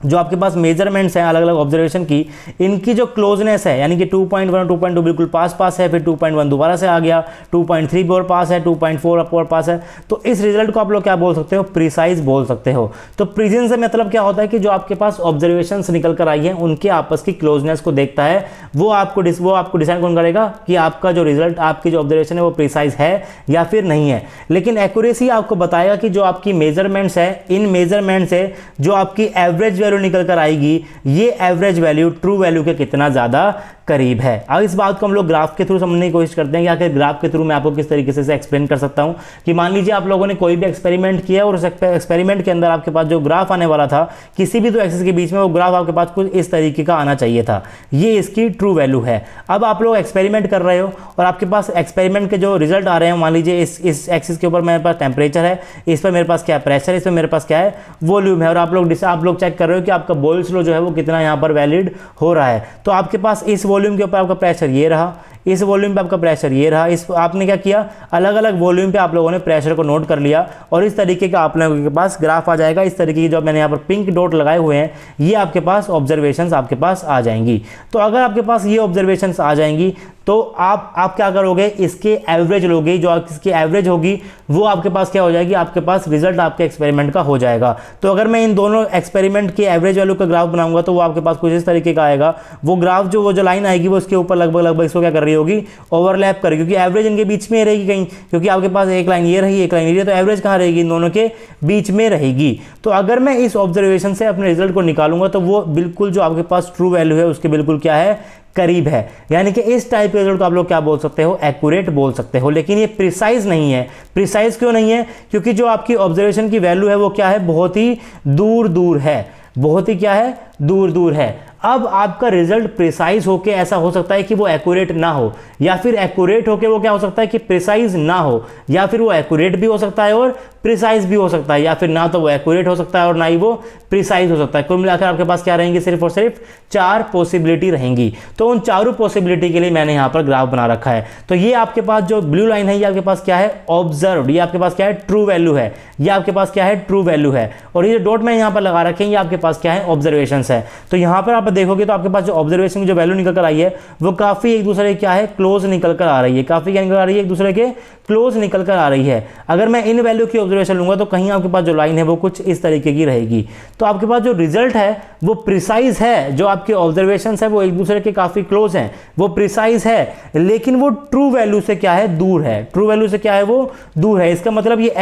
जो आपके पास मेजरमेंट्स हैं अलग अलग ऑब्जर्वेशन की, इनकी जो क्लोजनेस है, यानी कि 2.1 और 2.2 बिल्कुल पास है, फिर 2.1 दोबारा से आ गया, 2.3 भी और पास है, 2.4 और पास है। तो इस रिजल्ट को आप लोग क्या बोल सकते हो, प्रीसाइज बोल सकते हो। तो प्रिसीजन से मतलब क्या होता है कि जो आपके पास ऑब्जर्वेशंस निकल कर आई है उनके आपस की क्लोजनेस को देखता है, वो आपको डिसाइड कौन करेगा कि आपका जो रिजल्ट, आपकी जो ऑब्जर्वेशन है वो प्रीसाइज है या फिर नहीं है। लेकिन एक्यूरेसी आपको बताएगा कि जो आपकी मेजरमेंट्स है, इन मेजरमेंट से जो आपकी एवरेज निकल कर आएगी, ये एवरेज वैल्यू ट्रू वैल्यू के कितना ज्यादा करीब है। अब इस बात को हम लोग ग्राफ के थ्रू समझने की कोशिश करते हैं कि आखिर ग्राफ के थ्रू मैं आपको किस तरीके से एक्सप्लेन कर सकता हूं कि मान लीजिए आप लोगों ने कोई भी एक्सपेरिमेंट किया और उस एक्सपेरिमेंट के अंदर आपके पास जो ग्राफ आने वाला था किसी भी दो एक्सिस के बीच में, वो ग्राफ आपके पास कुछ इस तरीके का आना चाहिए था। ये इसकी ट्रू वैल्यू है। अब आप लोग एक्सपेरिमेंट कर रहे हो और आपके पास एक्सपेरिमेंट के जो रिजल्ट आ रहे हैं, मान लीजिए इस एक्सिस के ऊपर मेरे पास टेम्परेचर है, इस पर मेरे पास क्या प्रेशर है, इस पर मेरे पास क्या है वॉल्यूम है, और आप लोग चेक कर रहे हो कि आपका बॉयल्स लॉ जो है वो कितना यहाँ पर वैलिड हो रहा है। तो आपके पास इस वॉल्यूम के ऊपर आपका प्रेशर ये रहा, इस वॉल्यूम पे आपका प्रेशर ये रहा, इस आपने क्या किया, अलग अलग वॉल्यूम पे आप लोगों ने प्रेशर को नोट कर लिया और इस तरीके का आप लोगों के पास ग्राफ आ जाएगा। इस तरीके की जो मैंने यहाँ पर पिंक डॉट लगाए हुए हैं ये आपके पास ऑब्जर्वेशंस आपके पास आ जाएंगी। तो अगर आपके पास ये ऑब्जर्वेशंस आ जाएंगी तो आप क्या करोगे, इसके एवरेज लोगे, जो इसकी एवरेज होगी वो आपके पास क्या हो जाएगी, आपके पास रिजल्ट आपके एक्सपेरिमेंट का हो जाएगा। तो अगर मैं इन दोनों एक्सपेरिमेंट के एवरेज वैल्यू का ग्राफ बनाऊंगा तो वो आपके पास कुछ इस तरीके का आएगा। वो ग्राफ वो जो लाइन आएगी वो उसके ऊपर लगभग इसको क्या कर रही होगी, ओवरलैप करेगी, क्योंकि एवरेज इनके बीच में रहेगी कहीं, क्योंकि आपके पास एक लाइन ये रही एक लाइन ये रही, तो एवरेज कहाँ रहेगी, इन दोनों के बीच में रहेगी। तो अगर मैं इस ऑब्जर्वेशन से अपने रिजल्ट को निकालूंगा तो वो बिल्कुल जो आपके पास ट्रू वैल्यू है उसके बिल्कुल क्या है, करीब है। यानी कि इस टाइप के रिजल्ट को आप लोग क्या बोल सकते हो, एक्यूरेट बोल सकते हो। लेकिन ये प्रिसाइज नहीं है। प्रिसाइज क्यों नहीं है, क्योंकि जो आपकी ऑब्जर्वेशन की वैल्यू है वो क्या है, बहुत ही दूर दूर है, बहुत ही क्या है, दूर दूर है। अब आपका रिजल्ट प्रिसाइज होके ऐसा हो सकता है कि वो एक्यूरेट ना हो, या फिर एक्यूरेट होके वो क्या हो सकता है कि प्रिसाइज ना हो, या फिर वो एक्यूरेट भी हो सकता है और प्रिसाइज भी हो सकता है, या फिर ना तो वो एक्यूरेट हो सकता है और ना ही वो प्रिसाइज हो सकता है। कुल मिलाकर आपके पास क्या रहेंगे, सिर्फ और सिर्फ 4 पॉसिबिलिटी रहेंगी। तो उन चारों पॉसिबिलिटी के लिए मैंने यहाँ पर ग्राफ बना रखा है। तो ये आपके पास जो ब्लू लाइन है ये आपके पास क्या है, ऑब्जर्व्ड, ये आपके पास क्या है, ट्रू वैल्यू है, ये आपके पास क्या है, ट्रू वैल्यू है। और ये डॉट मैं यहाँ पर लगा रखे हैं ये आपके पास क्या है, ऑब्जर्वेशंस है। तो यहाँ पर आप देखोगे तो आपके पास जो ऑब्जर्वेशन की जो वैल्यू निकल कर आई है वो काफी एक दूसरे क्या है, क्लोज निकल कर आ रही है, काफी क्या निकल आ रही है, एक दूसरे के क्लोज निकल कर आ रही है। अगर मैं इन वैल्यू की ऑब्जर्वेशन लूंगा तो कहीं आपके पास जो लाइन है वो कुछ इस तरीके की रहेगी। तो आपके पास जो रिजल्ट है वो प्रिसाइज है, जो आपके ऑब्जर्वेशन है वो एक दूसरे के काफी क्लोज हैं, वो प्रिसाइज है, लेकिन वो ट्रू वैल्यू से क्या है, दूर है। ट्रू वैल्यू से क्या है, वो दूर है। इसका मतलब ये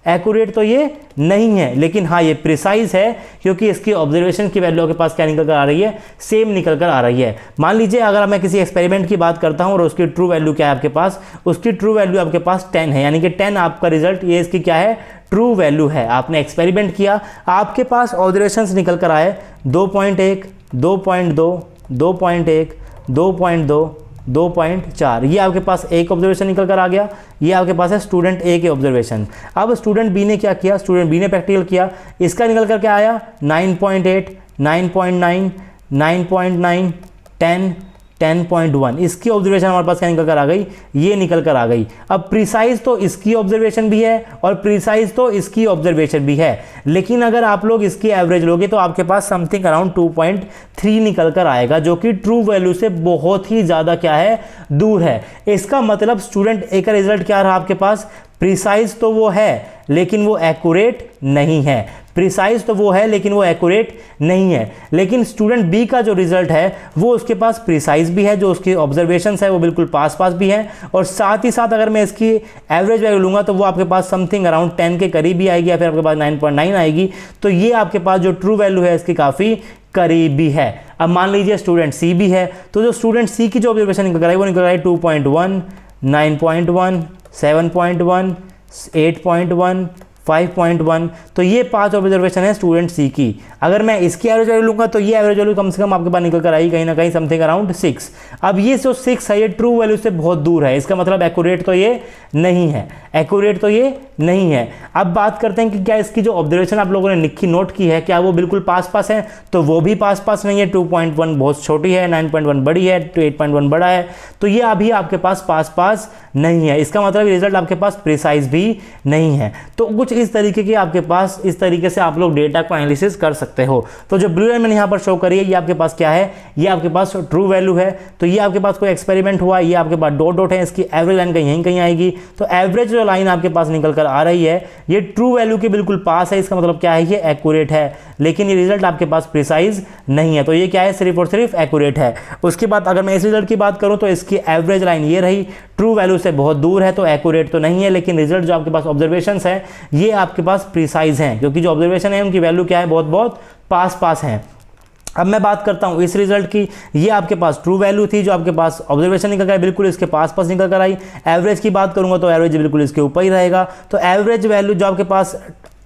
एक्यूरेट तो ये नहीं है, लेकिन हाँ ये प्रिसाइज है, क्योंकि इसकी ऑब्जर्वेशन की वैल्यू के पास क्या निकल कर आ रही है, सेम निकल कर आ रही है। मान लीजिए अगर मैं किसी एक्सपेरिमेंट की बात करता हूं और उसकी ट्रू वैल्यू क्या है आपके पास, उसकी ट्रू वैल्यू आपके पास 10 है, यानी कि 10 आपका रिजल्ट, ये इसकी क्या है, ट्रू वैल्यू है। आपने एक्सपेरिमेंट किया, आपके पास ऑब्जर्वेशंस निकल कर आए 2.1, 2.2, 2.1, 2.2, 2.4, ये आपके पास एक ऑब्जर्वेशन निकल कर आ गया। ये आपके पास है स्टूडेंट ए के ऑब्जर्वेशन। अब स्टूडेंट बी ने क्या किया, स्टूडेंट बी ने प्रैक्टिकल किया, इसका निकल कर क्या आया, 9.8, 9.9, 9.9, 10, 10.1, इसकी ऑब्जर्वेशन हमारे पास क्या निकल कर आ गई, ये निकल कर आ गई। अब प्रिसाइज तो इसकी ऑब्जर्वेशन भी है और प्रिसाइज तो इसकी ऑब्जर्वेशन भी है, लेकिन अगर आप लोग इसकी एवरेज लोगे तो आपके पास समथिंग अराउंड 2.3 निकल कर आएगा, जो कि ट्रू वैल्यू से बहुत ही ज़्यादा क्या है, दूर है। इसका मतलब स्टूडेंट ए का रिजल्ट क्या रहा आपके पास, प्रिसाइज तो वो है लेकिन वो एक्यूरेट नहीं है। प्रिसाइज तो वो है लेकिन वो एक्यूरेट नहीं है। लेकिन स्टूडेंट बी का जो रिजल्ट है वो उसके पास प्रिसाइज भी है, जो उसकी ऑब्जर्वेशंस है वो बिल्कुल पास भी है, और साथ ही साथ अगर मैं इसकी एवरेज वैल्यू लूंगा तो वो आपके पास समथिंग अराउंड 10 के करीब ही आएगी, या फिर आपके पास 9.9 आएगी। तो ये आपके पास जो ट्रू वैल्यू है इसकी काफ़ी करीब भी है। अब मान लीजिए स्टूडेंट सी भी है, तो जो स्टूडेंट सी की जो ऑब्जर्वेशन निकल रही है वो निकल रहा है 2.1, 9.1, 7.1, 8.1, 5.1। तो ये 5 ऑब्जर्वेशन है स्टूडेंट सी की। अगर मैं इसकी एवरेज वैल्यू लूंगा तो ये एवरेज वैल्यू कम से कम आपके पास निकल कर आई कहीं ना कहीं समथिंग अराउंड 6। अब ये जो 6 है ये ट्रू वैल्यू से बहुत दूर है, इसका मतलब एक्यूरेट तो ये नहीं है, एक्यूरेट तो ये नहीं है। अब बात करते हैं कि क्या इसकी जो ऑब्जर्वेशन आप लोगों ने लिखी नोट की है क्या वो बिल्कुल पास है, तो वो भी पास नहीं है। 2.1 बहुत छोटी है, 9.1 बड़ी है, 8.1 बड़ा है, तो ये अभी आपके पास पास नहीं है। इसका मतलब रिजल्ट आपके पास प्रिसाइज भी नहीं है। तो कुछ इस तरीके के आपके पास, इस तरीके से आप लोग डेटा को एनालिसिस कर सकते हो। तो जो ब्लू लाइन मैंने यहाँ पर शो करी है ये आपके पास क्या है, ये आपके पास ट्रू वैल्यू है। तो ये आपके पास कोई एक्सपेरिमेंट हुआ, ये आपके पास डॉट है, इसकी एवरेज लाइन कहीं आएगी। तो एवरेज जो लाइन आपके पास निकल कर आ रही है ये ट्रू वैल्यू के बिल्कुल पास है, इसका मतलब क्या है, ये एक्यूरेट है, लेकिन ये रिजल्ट आपके पास प्रिसाइज नहीं है। तो ये क्या है, सिर्फ और सिर्फ एक्यूरेट है। उसके बाद अगर मैं इस रिजल्ट की बात करूं तो इसकी एवरेज लाइन ये रही, ट्रू वैल्यू से बहुत दूर है, तो एक्यूरेट तो नहीं है, लेकिन रिजल्ट जो आपके पास ऑब्जर्वेशंस है ये आपके पास प्रिसाइज हैं, क्योंकि जो ऑब्जर्वेशन है उनकी वैल्यू क्या है, बहुत पास हैं। अब मैं बात करता हूं इस रिजल्ट की। ये आपके पास ट्रू वैल्यू थी, जो आपके पास ऑब्जर्वेशन निकल कर बिल्कुल इसके पास निकल कर आई। एवरेज की बात करूंगा तो एवरेज बिल्कुल इसके ऊपर ही रहेगा। तो एवरेज वैल्यू जो आपके पास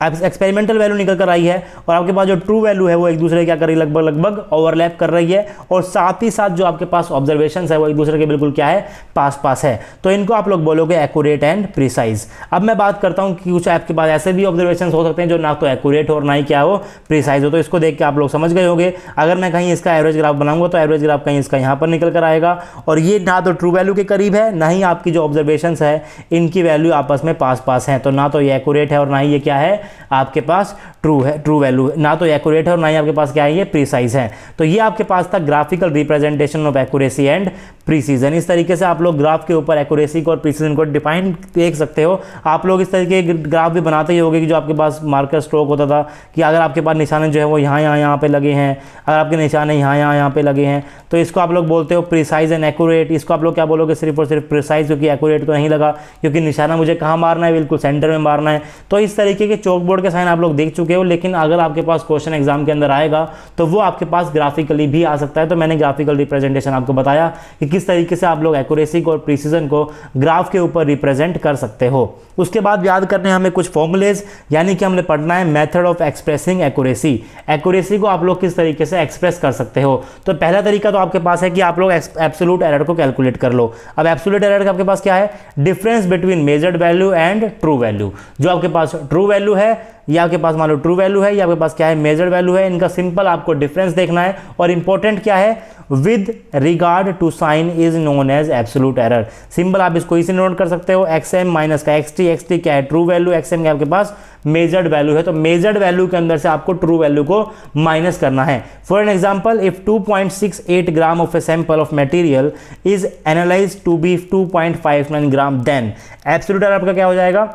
एक्सपेरिमेंटल वैल्यू निकल कर आई है और आपके पास जो ट्रू वैल्यू है वो एक दूसरे क्या कर रही है, लगभग लगभग ओवरलैप कर रही है, और साथ ही साथ जो आपके पास ऑब्जर्वेशंस है वो एक दूसरे के बिल्कुल क्या है, पास पास है। तो इनको आप लोग बोलोगे एक्यूरेट एंड प्रिसाइज। अब मैं बात करता हूँ कि कुछ आपके पास ऐसे भी ऑब्जर्वेशंस हो सकते हैं जो ना तो एक्यूरेट हो और ना ही क्या हो, प्रिसाइज हो। तो इसको देख के आप लोग समझ गए होंगे, अगर मैं कहीं इसका एवरेज ग्राफ बनाऊंगा तो एवरेज ग्राफ कहीं इसका यहाँ पर निकल कर आएगा, और ये ना तो ट्रू वैल्यू के करीब है, ना ही आपकी जो ऑब्जर्वेशंस है इनकी वैल्यू आपस में पास पास है। तो ना तो ये एक्यूरेट है और ना ही ये क्या है, आपके पास ट्रू है, ट्रू वैल्यू ना तो एक्यूरेट है और ना ही आपके पास क्या है, ये प्रीसाइज है। तो ये आपके पास था graphical representation of accuracy and precision. इस तरीके से आप लोग ग्राफ के ऊपर एक्यूरेसी को और प्रीसीजन को डिफाइन देख सकते हो। आप लोग इस तरीके के ग्राफ भी बनाते ही होंगे कि जो आपके पास मार्कर स्ट्रोक होता था कि अगर आपके पास निशाने जो है वो यहाँ पे लगे हैं, अगर आपके निशाने यहाँ पे लगे हैं, तो इसको आप लोग बोलते हो प्रिसाइज एंड एक्यूरेट। इसको आप लोग क्या बोलोगे, सिर्फ और सिर्फ प्रिसाइज, क्योंकि एक्यूरेट तो नहीं लगा, क्योंकि निशाना मुझे कहाँ मारना है, बिल्कुल सेंटर में मारना है। तो इस तरीके के चौक बोर्ड के साइन आप लोग देख चुके हो, लेकिन अगर आपके पास क्वेश्चन एग्जाम के अंदर आएगा तो वो आपके पास ग्राफिकली भी आ सकता है। तो मैंने ग्राफिकल रिप्रेजेंटेशन आपको बताया कि किस तरीके से आप लोग एक्यूरेसी को और प्रिसीजन को ग्राफ के ऊपर रिप्रेजेंट कर सकते हो। उसके बाद याद करने हमें कुछ फॉर्मूलेज, यानी कि हमने पढ़ना है method of expressing accuracy. Accuracy को आप लोग किस तरीके से एक्सप्रेस कर सकते हो। तो पहला तरीका तो आपके पास है कि आप लोग एब्सोल्यूट एरर को कैलकुलेट कर लो। अब एब्सोल्यूट एरर का आपके पास क्या है, difference between measured value and true value. जो आपके पास ट्रू वैल्यू है या आपके पास मान लो ट्रू वैल्यू है या आपके पास क्या है, मेजर्ड वैल्यू है, इनका सिंपल आपको डिफरेंस देखना है। और इंपॉर्टेंट क्या है, with regard to sign is known as absolute error. Simple आप इसको इसे नोट कर सकते हो, xm माइनस का xt, xt क्या है, ट्रू वैल्यू, xm क्या आपके पास मेजर्ड वैल्यू है। तो मेजर्ड वैल्यू के अंदर से आपको ट्रू वैल्यू को माइनस करना है। For an example, if 2.68 gram of a sample of material is analysed to be 2.59 gram, then absolute error आपका क्या हो जाएगा,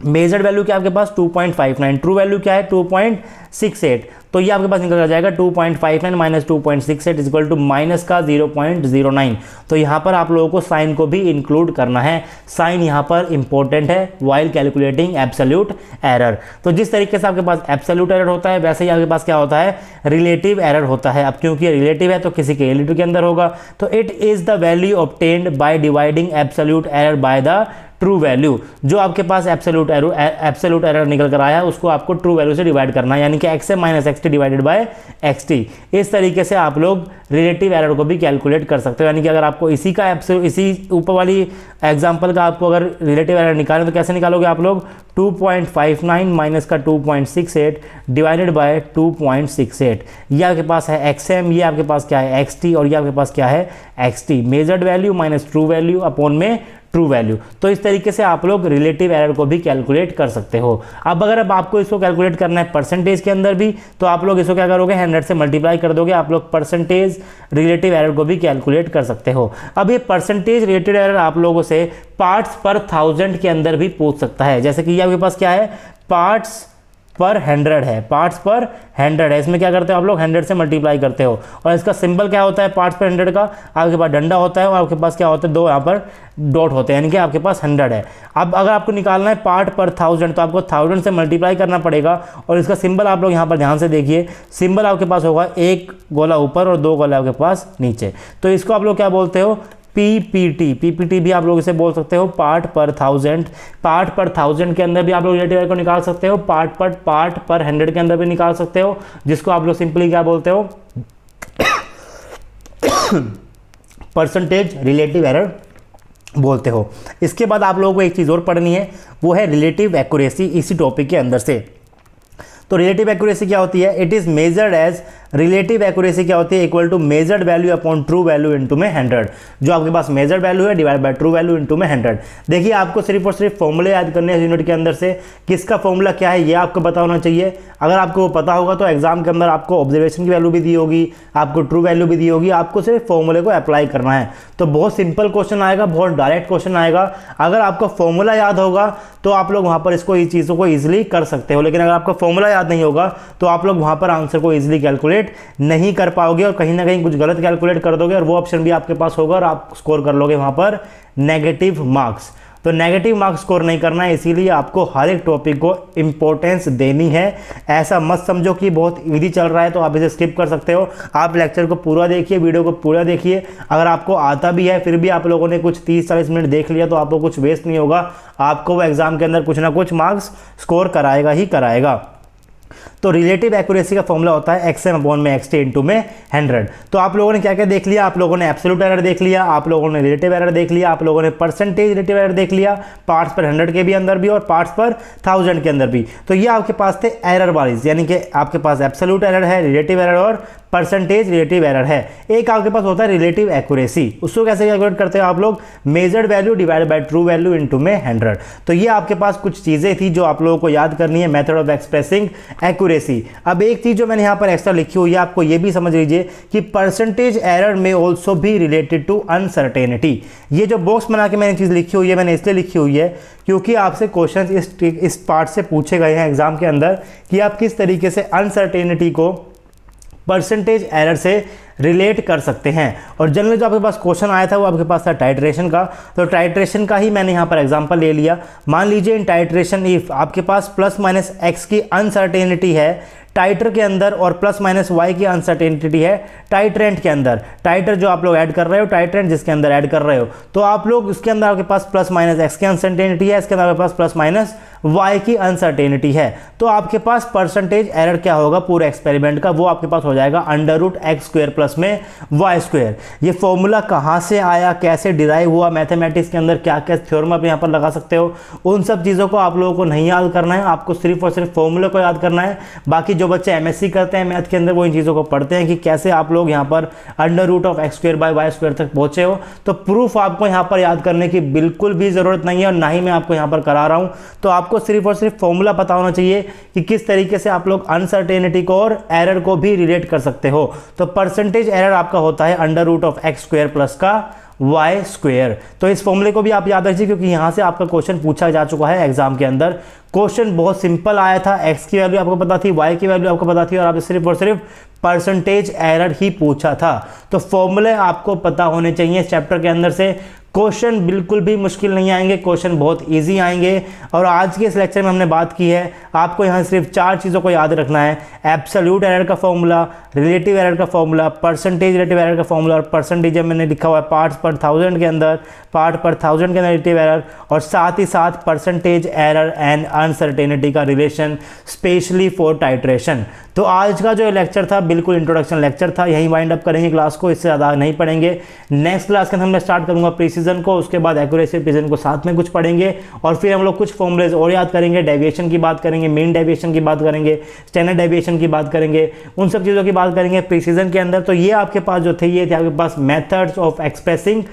मेजर्ड वैल्यू क्या आपके पास 2.59, ट्रू वैल्यू क्या है 2.68, तो ये आपके पास निकल कर जाएगा 2.59 minus 2.68 is equal to minus का 0.09। तो यहाँ पर आप लोगों को साइन को भी इंक्लूड करना है, साइन यहाँ पर इंपॉर्टेंट है व्हाइल कैलकुलेटिंग एब्सोल्यूट एरर। तो जिस तरीके से आपके पास एब्सोल्यूट एरर होता है, वैसे ही आपके पास क्या होता है, रिलेटिव एरर होता है। अब क्योंकि रिलेटिव है तो किसी के रिलेटिव के अंदर होगा, तो it is the value obtained by dividing absolute error by the true value. जो आपके पास एब्सोल्यूट एरर निकल कर आया उसको आपको ट्रू वैल्यू से डिवाइड करना है, यानी कि xm minus xt divided by xt। इस तरीके से आप लोग रिलेटिव एरर को भी कैलकुलेट कर सकते हो। यानी कि अगर आपको इसी ऊपर वाली एग्जांपल का आपको अगर रिलेटिव एरर निकालें तो कैसे निकालोगे आप लोग, 2.59 माइनस का 2.68 डिवाइडेड बाय 2.68। ये आपके पास है xm, ये आपके पास क्या है xt, और ये आपके पास क्या है xt, measured value minus true value upon में ट्रू वैल्यू। तो इस तरीके से आप लोग रिलेटिव एरर को भी कैलकुलेट कर सकते हो। अब आपको इसको कैलकुलेट करना है परसेंटेज के अंदर भी, तो आप लोग इसको क्या करोगे, 100 से मल्टीप्लाई कर दोगे, आप लोग परसेंटेज रिलेटिव एरर को भी कैलकुलेट कर सकते हो। अब ये परसेंटेज रिलेटिव एरर आप लोगों से पार्ट्स पर 1000 के अंदर भी पूछ सकता है। जैसे कि ये आपके पास क्या है, पार्ट्स पर 100 है, पार्ट्स पर 100 है, इसमें क्या करते हो आप लोग 100 से मल्टीप्लाई करते हो। और इसका सिंबल क्या होता है पार्ट्स पर 100 का, आपके पास डंडा होता है और आपके पास क्या होता है, दो यहाँ पर डॉट होते हैं, यानी कि आपके पास 100 है। अब अगर आपको निकालना है पार्ट पर 1000 तो आपको 1000 से मल्टीप्लाई करना पड़ेगा। और इसका सिंबल आप लोग यहाँ पर ध्यान से देखिए, सिंबल आपके पास होगा एक गोला ऊपर और दो गोला आपके पास नीचे। तो इसको आप लोग क्या बोलते हो, पीपीटी भी आप लोग इसे बोल सकते हो, पार्ट पर 1000। पार्ट पर 1000 के अंदर भी आप लोग रिलेटिव एरर को निकाल सकते हो, पार्ट पर 100 के अंदर भी निकाल सकते हो, जिसको आप लोग सिंपली क्या बोलते हो, परसेंटेज रिलेटिव एरर बोलते हो। इसके बाद आप लोगों को एक चीज़ और पढ़नी है, वो है रिलेटिव एक्यूरेसी, इसी टॉपिक के अंदर से। तो रिलेटिव एक्यूरेसी क्या होती है, it is measured as, relative accuracy क्या होती है, equal to measured value upon true value into में 100। जो आपके पास मेजर्ड वैल्यू है divide by true value into में 100। देखिए आपको सिर्फ और सिर्फ फॉर्मूले याद करने हैं यूनिट के अंदर से, किसका फॉर्मूला क्या है ये आपको पता होना चाहिए। अगर आपको वो पता होगा तो एग्जाम के अंदर आपको ऑब्जर्वेशन की वैल्यू भी दी होगी, आपको ट्रू वैल्यू भी दी होगी, आपको सिर्फ फॉर्मूले को अप्लाई करना है। तो बहुत सिंपल क्वेश्चन आएगा, बहुत डायरेक्ट क्वेश्चन आएगा। अगर आपको फॉर्मूला याद होगा तो आप लोग वहाँ पर इसको इस चीज़ों को ईजिली कर सकते हो, लेकिन अगर आपको फॉर्मूला याद नहीं होगा तो आप लोग वहाँ पर आंसर को ईजिली कैलकुलेट नहीं कर पाओगे और कहीं ना कहीं कुछ गलत कैलकुलेट कर दोगे और वो ऑप्शन भी आपके पास होगा और आप स्कोर कर लोगे वहाँ पर नेगेटिव मार्क्स। तो नेगेटिव मार्क्स स्कोर नहीं करना है, इसीलिए आपको हर एक टॉपिक को इंपॉर्टेंस देनी है। ऐसा मत समझो कि बहुत ईजी चल रहा है तो आप इसे स्किप कर सकते हो। आप लेक्चर को पूरा देखिए, वीडियो को पूरा देखिए। अगर आपको आता भी है फिर भी आप लोगों ने कुछ 30-40 मिनट देख लिया तो आपको कुछ वेस्ट नहीं होगा, आपको वो एग्जाम के अंदर कुछ ना कुछ मार्क्स स्कोर कराएगा ही कराएगा। तो रिलेटिव एक्यूरेसी का फॉर्मूला होता है xm/xt इंटू में 100। तो आप लोगों ने क्या क्या देख लिया, आप लोगों ने एब्सोल्यूट एरर देख लिया, आप लोगों ने रिलेटिव एरर देख लिया, आप लोगों ने परसेंटेज रिलेटिव एरर देख लिया, पार्ट्स पर 100 के भी अंदर भी और पार्ट्स पर 1000 के अंदर भी। तो ये आपके पास थे एरर वाइज, यानी कि आपके पास एब्सोल्यूट एरर है, रिलेटिव एरर और परसेंटेज रिलेटिव एरर है। एक आपके पास होता है रिलेटिव एक्यूरेसी, उसको कैसे कैलकुलेट करते हो आप लोग, measured value divided by true value into में 100। तो ये आपके पास कुछ चीजें थी जो आप लोगों को याद करनी है, मेथड ऑफ एक्सप्रेसिंग एक्यूरेसी। अब एक चीज जो मैंने यहाँ पर एक्स्ट्रा लिखी हुई है, आपको ये भी समझ लीजिए कि परसेंटेज एरर में ऑल्सो भी रिलेटेड टू अनसर्टेनिटी। ये जो बॉक्स बना के मैंने चीज लिखी हुई है, मैंने इसलिए लिखी हुई है क्योंकि आपसे क्वेश्चन इस पार्ट से पूछे गए हैं एग्जाम के अंदर कि आप किस तरीके से अनसर्टेनिटी को परसेंटेज एरर से रिलेट कर सकते हैं। और जनरली जो आपके पास क्वेश्चन आया था वो आपके पास था टाइट्रेशन का, तो टाइट्रेशन का ही मैंने यहाँ पर एग्जांपल ले लिया। मान लीजिए इन टाइट्रेशन इफ आपके पास प्लस माइनस एक्स की अनसर्टेनिटी है टाइटर के अंदर और प्लस माइनस वाई की अनसर्टेनिटी है टाइट्रेंट के अंदर। टाइटर जो आप लोग ऐड कर रहे हो, टाइट्रेंट जिसके अंदर ऐड कर रहे हो, तो आप लोग इसके अंदर आपके पास प्लस माइनस एक्स की अनसर्टेनिटी है, इसके अंदर आपके पास प्लस माइनस वाई की अनसर्टेनिटी है। तो आपके पास परसेंटेज एरर क्या होगा पूरे एक्सपेरिमेंट का, वो आपके पास हो जाएगा √x² प्लस में y²। ये फॉर्मूला कहाँ से आया, कैसे डिराइव हुआ, मैथमेटिक्स के अंदर क्या क्या थ्योरम आप यहाँ पर लगा सकते हो, उन सब चीज़ों को आप लोगों को नहीं याद करना है, आपको सिर्फ और सिर्फ फॉर्मूले को याद करना है। बाकी जो बच्चे MSc करते हैं मैथ के अंदर वो इन चीज़ों को पढ़ते हैं कि कैसे आप लोग यहाँ पर √x² तक पहुँचे हो। तो प्रूफ आपको यहाँ पर याद करने की बिल्कुल भी ज़रूरत नहीं है और ना ही मैं आपको यहाँ पर करा रहा हूँ। तो आपको सिर्फ और सिर्फ फॉर्मूला पता होना चाहिए कि किस तरीके से आप लोग अनसर्टेनिटी को और एरर को भी रिलेट कर सकते हो। तो परसेंटेज एरर आपका होता है √x² प्लस का y²। तो इस फॉर्मूले को भी आप याद रखिए क्योंकि यहां से आपका क्वेश्चन पूछा जा चुका है एग्जाम के अंदर। क्वेश्चन बहुत सिंपल आया था, x की वैल्यू आपको पता थी, y की वैल्यू आपको पता थी और आप सिर्फ और सिर्फ परसेंटेज एरर ही पूछा था। तो फॉर्मूले आपको पता होने चाहिए इस चैप्टर के अंदर से। क्वेश्चन बिल्कुल भी मुश्किल नहीं आएंगे, क्वेश्चन बहुत इजी आएंगे। और आज के इस लेक्चर में हमने बात की है, आपको यहाँ सिर्फ 4 चीज़ों को याद रखना है, एब्सोल्यूट एरर का फॉर्मूला, रिलेटिव एरर का फॉर्मूला, परसेंटेज रिलेटिव एरर का फॉर्मूला और परसेंटेज मैंने लिखा हुआ है पार्ट्स पर 1000 के अंदर, पार्ट पर 1000 के अंदर रिलेटिव एरर, और साथ ही साथ परसेंटेज एरर एंड अनसर्टेनिटी का रिलेशन स्पेशली फॉर टाइट्रेशन। तो आज का जो लेक्चर था बिल्कुल इंट्रोडक्शन लेक्चर था, यहीं वाइंड अप करेंगे क्लास को, इससे ज़्यादा नहीं पढ़ेंगे। नेक्स्ट क्लास के अंदर मैं स्टार्ट करूँगा प्रीसीजन को, उसके बाद एक्यूरेसी प्रीसीजन को साथ में कुछ पढ़ेंगे और फिर हम लोग कुछ फॉर्मूलेज और याद करेंगे, डेविएशन की बात करेंगे, मीन डेविएशन की बात करेंगे, स्टैंडर्ड डेविएशन की बात करेंगे, उन सब चीज़ों की बात करेंगे प्रीसीजन के अंदर। तो ये आपके पास जो थे ये थे आपके पास मेथड्स ऑफ एक्सप्रेसिंग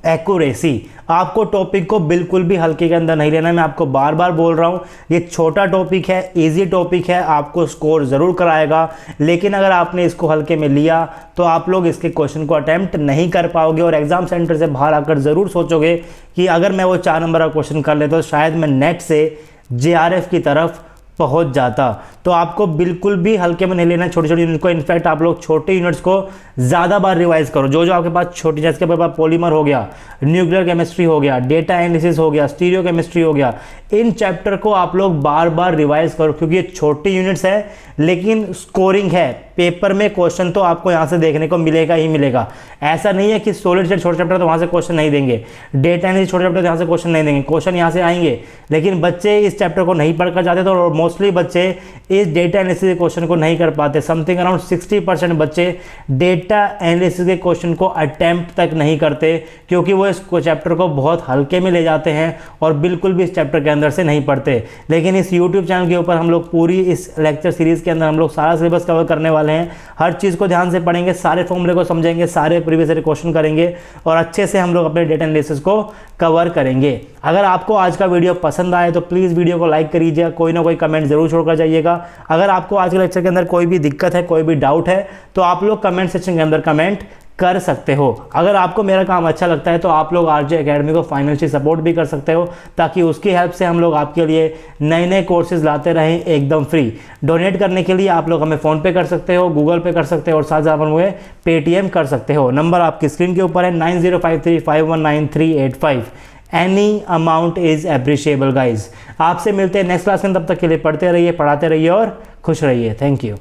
एक्यूरेसी। आपको टॉपिक को बिल्कुल भी हल्के के अंदर नहीं लेना है, मैं आपको बार बार बोल रहा हूँ, ये छोटा टॉपिक है, इजी टॉपिक है, आपको स्कोर ज़रूर कराएगा। लेकिन अगर आपने इसको हल्के में लिया तो आप लोग इसके क्वेश्चन को अटेम्प्ट नहीं कर पाओगे और एग्जाम सेंटर से बाहर आकर ज़रूर सोचोगे कि अगर मैं वो 4 नंबर का क्वेश्चन कर लेता तो शायद मैं नेट से JRF की तरफ पहुंच जाता। तो आपको बिल्कुल भी हल्के में नहीं लेना है छोटी छोटी यूनिट को। इनफैक्ट आप लोग छोटे यूनिट्स को ज़्यादा बार रिवाइज करो। जो जो आपके पास छोटी, जैसे के पास पॉलीमर हो गया, न्यूक्लियर केमिस्ट्री हो गया, डेटा एनालिसिस हो गया, स्टीरियो केमिस्ट्री हो गया, इन चैप्टर को आप लोग बार बार रिवाइज करो क्योंकि ये छोटी यूनिट्स है लेकिन स्कोरिंग है। पेपर में क्वेश्चन तो आपको यहाँ से देखने को मिलेगा ही मिलेगा। ऐसा नहीं है कि सॉलिड स्टेट छोटे चैप्टर तो वहाँ से क्वेश्चन नहीं देंगे, डेटा एनालिसिस छोटे चैप्टर तो यहाँ से क्वेश्चन नहीं देंगे, क्वेश्चन यहाँ से आएंगे। लेकिन बच्चे इस चैप्टर को नहीं पढ़कर जाते तो मोस्टली बच्चे इस डेटा एनालिसिस के क्वेश्चन को नहीं कर पाते। समथिंग अराउंड 60% बच्चे डेटा एनालिसिस के क्वेश्चन को अटेम्प्ट तक नहीं करते क्योंकि वो इस चैप्टर को बहुत हल्के में ले जाते हैं और बिल्कुल भी इस चैप्टर के अंदर से नहीं पढ़ते। लेकिन इस यूट्यूब चैनल के ऊपर हम लोग पूरी इस लेक्चर सीरीज के अंदर हम लोग सारा सिलेबस कवर करने वाले हैं। हर चीज़ को ध्यान से पढ़ेंगे, सारे फॉर्मूले को समझेंगे, सारे प्रीवियस ईयर क्वेश्चन करेंगे और अच्छे से हम लोग अपने डेटा एनालिसिस को कवर करेंगे। अगर आपको आज का वीडियो पसंद आए तो प्लीज़ वीडियो को लाइक करिएगा, कोई ना कोई कमेंट जरूर छोड़कर जाइएगा। अगर आपको आज के लेक्चर के अंदर कोई भी दिक्कत है, कोई भी डाउट है तो आप लोग कमेंट सेक्शन के अंदर कमेंट कर सकते हो। अगर आपको मेरा काम अच्छा लगता है तो आप लोग आरजे एकेडमी को फाइनेंशियल सपोर्ट भी कर सकते हो ताकि उसकी हेल्प से हम लोग आपके लिए नए नए कोर्सेज लाते रहें एकदम फ्री। डोनेट करने के लिए आप लोग हमें फ़ोन पे कर सकते हो, गूगल पे कर सकते हो और साथ साथ हमें पेटीएम कर सकते हो। नंबर आपकी स्क्रीन के ऊपर है 9053519385। Any amount is appreciable guys. आपसे मिलते हैं नेक्स्ट क्लास में, तब तक के लिए पढ़ते रहिए, पढ़ाते रहिए और खुश रहिए। Thank you.